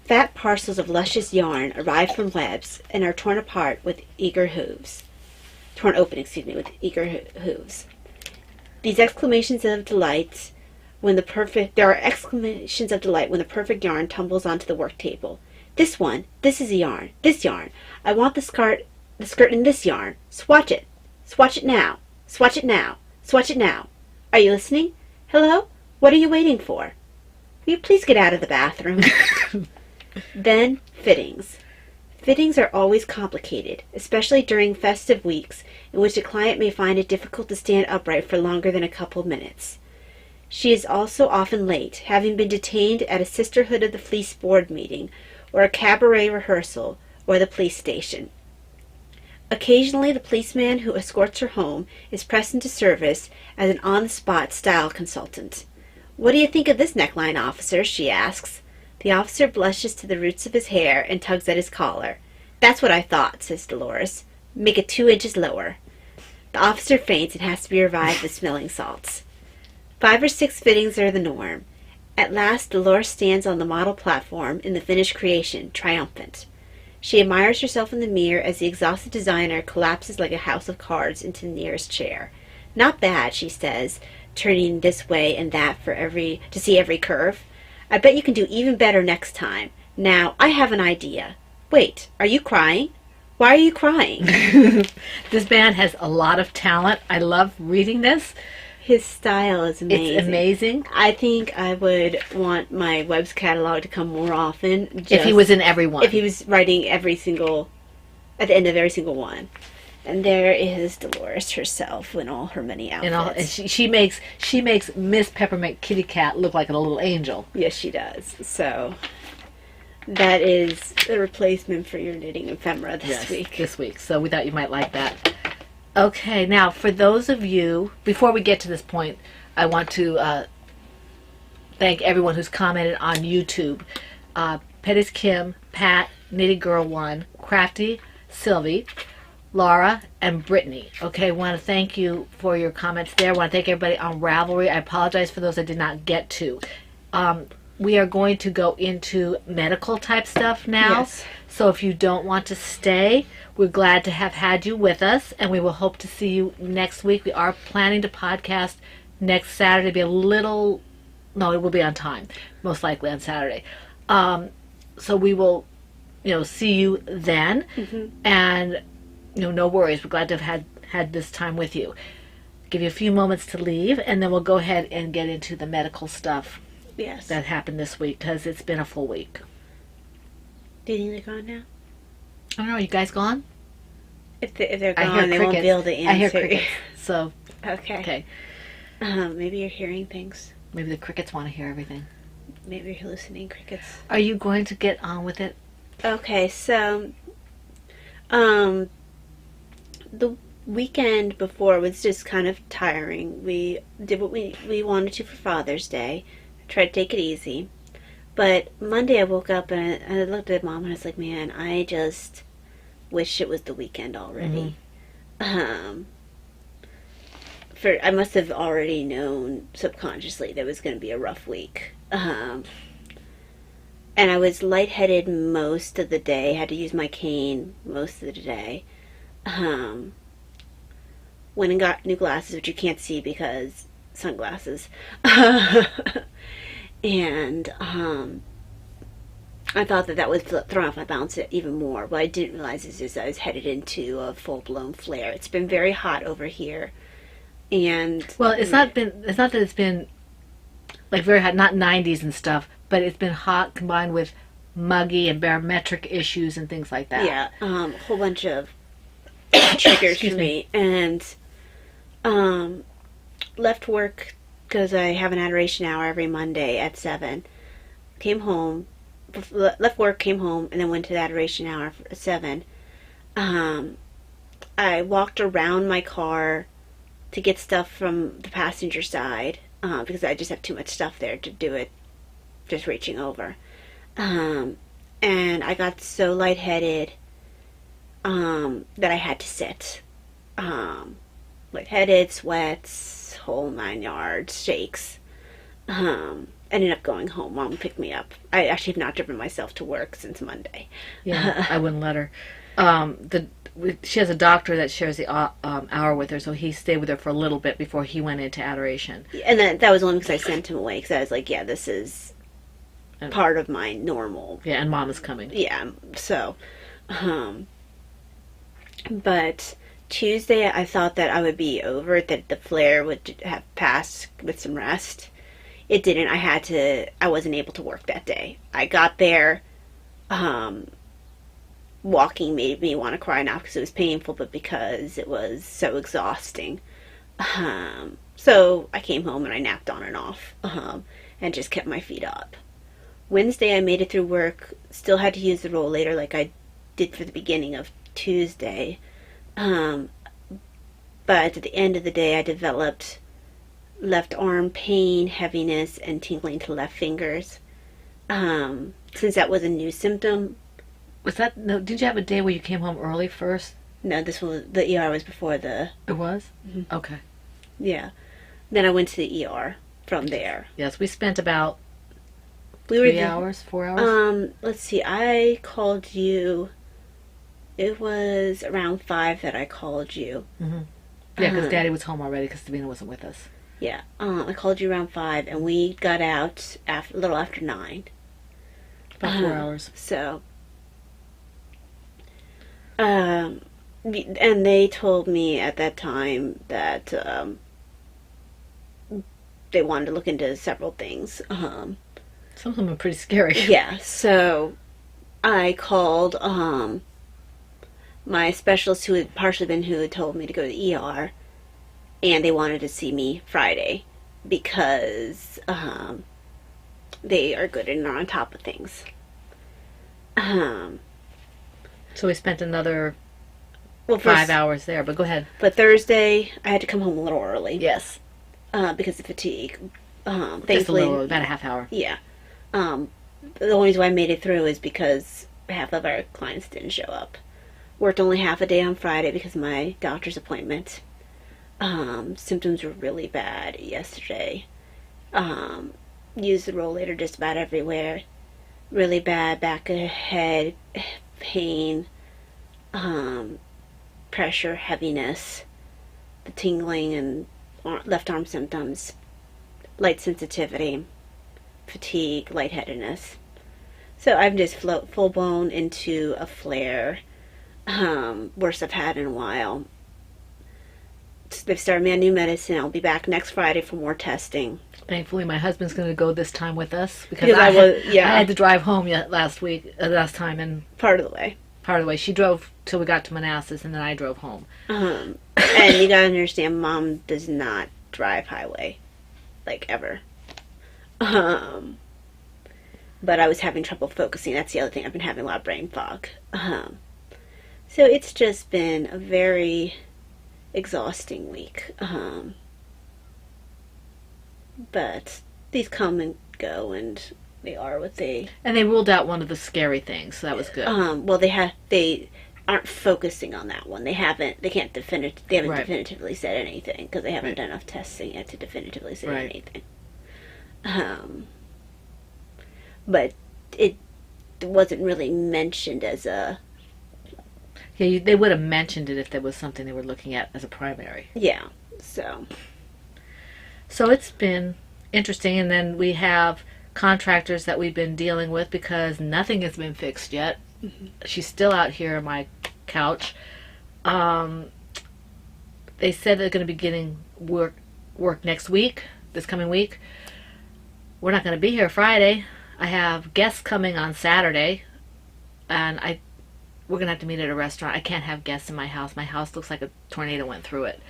Fat parcels of luscious yarn arrive from Webb's and are torn open, with eager hooves. These exclamations of delight when the perfect yarn tumbles onto the work table. This one, this is a yarn, this yarn. I want the skirt in this yarn. Swatch it. Swatch it now. Swatch it now. Swatch it now. Are you listening? Hello? What are you waiting for? Will you please get out of the bathroom? Then, fittings. Fittings are always complicated, especially during festive weeks in which a client may find it difficult to stand upright for longer than a couple minutes. She is also often late, having been detained at a Sisterhood of the Fleece board meeting, or a cabaret rehearsal, or the police station. Occasionally, the policeman who escorts her home is pressed into service as an on-the-spot style consultant. What do you think of this neckline, officer? She asks. The officer blushes to the roots of his hair and tugs at his collar. That's what I thought, says Dolores. Make it 2 inches lower. The officer faints and has to be revived with smelling salts. 5 or 6 fittings are the norm. At last, Dolores stands on the model platform in the finished creation, triumphant. She admires herself in the mirror as the exhausted designer collapses like a house of cards into the nearest chair. Not bad, she says, turning this way and that to see every curve. I bet you can do even better next time. Now, I have an idea. Wait, are you crying? Why are you crying? This man has a lot of talent. I love reading this. His style is amazing. It's amazing. I think I would want my Webb's catalog to come more often. If he was in every one. If he was writing at the end of every single one. And there is Dolores herself in all her many outfits. And she makes Miss Peppermint Kitty Cat look like a little angel. Yes, she does. So that is the replacement for your knitting ephemera this week. So we thought you might like that. Okay, now for those of you, before we get to this point, I want to thank everyone who's commented on YouTube. Pettis Kim, Pat, Nitty Girl 1, Crafty, Sylvie, Laura, and Brittany. Okay, I want to thank you for your comments there. I want to thank everybody on Ravelry. I apologize for those I did not get to. We are going to go into medical type stuff now. Yes. So if you don't want to stay, we're glad to have had you with us, and we will hope to see you next week. We are planning to podcast next Saturday. It will be on time, most likely on Saturday. So we will, see you then, and no worries. We're glad to have had this time with you. Give you a few moments to leave, and then we'll go ahead and get into the medical stuff. Yes. That happened this week, because it's been a full week. Do you think they're gone now? I don't know. Are you guys gone? If they're gone, they won't be able to answer. I hear crickets. So okay. Maybe you're hearing things. Maybe the crickets want to hear everything. Maybe you're hallucinating crickets. Are you going to get on with it? Okay, so the weekend before was just kind of tiring. We did what we wanted to for Father's Day. Tried to take it easy. But Monday I woke up and I looked at Mom and I was like, man, I just wish it was the weekend already. I must have already known subconsciously that it was going to be a rough week. And I was lightheaded most of the day. Had to use my cane most of the day. Went and got new glasses, which you can't see because sunglasses. And I thought that was throwing off my balance even more. What I didn't realize is I was headed into a full-blown flare. It's been very hot over here. And it's not that it's been like very hot, not 90s and stuff, but it's been hot combined with muggy and barometric issues and things like that. Yeah, a whole bunch of triggers for me. And left work because I have an adoration hour every Monday at 7. Left work, came home, and then went to the adoration hour at 7. I walked around my car to get stuff from the passenger side because I just have too much stuff there to do it just reaching over. And I got so lightheaded that I had to sit. Lightheaded, sweats, whole 9 yards, shakes. Ended up going home. Mom picked me up. I actually have not driven myself to work since Monday. Yeah, I wouldn't let her. She has a doctor that shares the hour with her, so he stayed with her for a little bit before he went into adoration. And that was only because I sent him away, because I was like, yeah, this is part of my normal. Yeah, and Mom is coming. Yeah, so. But Tuesday, I thought that I would be over it, that the flare would have passed with some rest. It didn't. I wasn't able to work that day. I got there, walking made me want to cry, not because it was painful, but because it was so exhausting. So I came home and I napped on and off, and just kept my feet up. Wednesday, I made it through work, still had to use the rollator like I did for the beginning of Tuesday. But at the end of the day, I developed left arm pain, heaviness, and tingling to left fingers. Since that was a new symptom. Did you have a day where you came home early first? No, the ER was before the... It was? Mm-hmm. Okay. Yeah. Then I went to the ER from there. Yes, we spent about 4 hours? Let's see, I called you It was around 5 that I called you. Yeah, because Daddy was home already because Davina wasn't with us. Yeah, I called you around 5, and we got out a little after 9. About 4 hours. So, and they told me at that time that they wanted to look into several things. Some of them are pretty scary. Yeah, so I called my specialist who had told me to go to the ER, and they wanted to see me Friday because they are good and are on top of things. So we spent another Well, 5 hours there, but go ahead. But Thursday, I had to come home a little early. Yes. Because of fatigue. Just a Thankfully, little, about a half hour. yeah. The only reason why I made it through is because half of our clients didn't show up. Worked only half a day on Friday because of my doctor's appointment. Symptoms were really bad yesterday. Used the rollator just about everywhere. Really bad back of head pain, pressure, heaviness, the tingling and left arm symptoms, light sensitivity, fatigue, lightheadedness. So I'm just full blown into a flare. Worst I've had in a while. They've started me on new medicine. I'll be back next Friday for more testing. Thankfully, my husband's going to go this time with us because I had to drive home last time, and part of the way. Part of the way she drove till we got to Manassas, and then I drove home. And you gotta understand, Mom does not drive highway, like ever. But I was having trouble focusing. That's the other thing. I've been having a lot of brain fog. So it's just been a very exhausting week. But these come and go, and they are what they... And they ruled out one of the scary things, so that was good. Well, they aren't focusing on that one. They haven't definitively said anything, because they haven't done enough testing yet to definitively say anything. But it wasn't really mentioned as a... Yeah, they would have mentioned it if there was something they were looking at as a primary. Yeah, so it's been interesting, and then we have contractors that we've been dealing with because nothing has been fixed yet. Mm-hmm. She's still out here on my couch. They said they're going to be getting work next week, this coming week. We're not going to be here Friday. I have guests coming on Saturday, and we're going to have to meet at a restaurant. I can't have guests in my house. My house looks like a tornado went through it.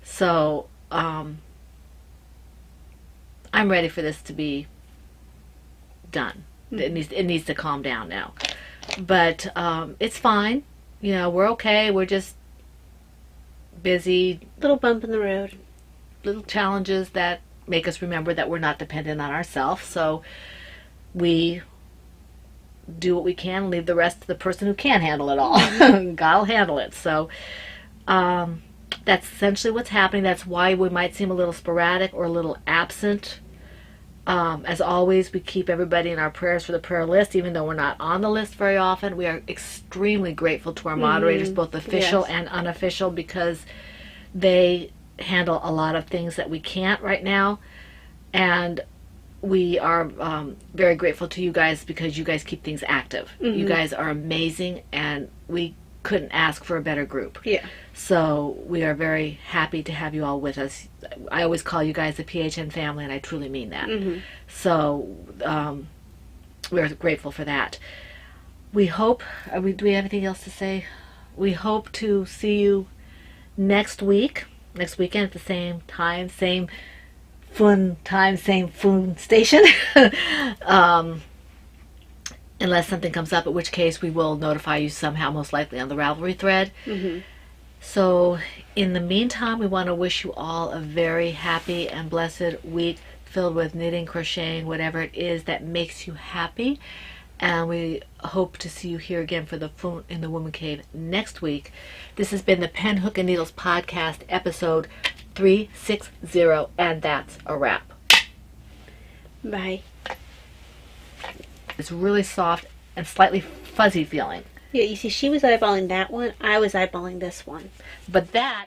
So, I'm ready for this to be done. Mm-hmm. It needs to calm down now. But it's fine. We're okay. We're just busy. Little bump in the road. Little challenges that make us remember that we're not dependent on ourselves. So we do what we can, leave the rest to the person who can't handle it all. God'll handle it. So that's essentially what's happening. That's why we might seem a little sporadic or a little absent. As always, we keep everybody in our prayers for the prayer list, even though we're not on the list very often. We are extremely grateful to our moderators, both official and unofficial, because they handle a lot of things that we can't right now. And we are very grateful to you guys because you guys keep things active. Mm-hmm. You guys are amazing, and we couldn't ask for a better group. Yeah. So we are very happy to have you all with us. I always call you guys the PHN family, and I truly mean that. Mm-hmm. So we're grateful for that. We hope, do we have anything else to say? We hope to see you next weekend at the same time, same fun time, same fun station. Unless something comes up, in which case we will notify you somehow, most likely on the Ravelry thread. Mm-hmm. So in the meantime, we want to wish you all a very happy and blessed week filled with knitting, crocheting, whatever it is that makes you happy. And we hope to see you here again for the Fun in the Woman Cave next week. This has been the Pen, Hook, and Needles podcast, episode 360, and that's a wrap. Bye. It's really soft and slightly fuzzy feeling. Yeah, you see, she was eyeballing that one. I was eyeballing this one. But that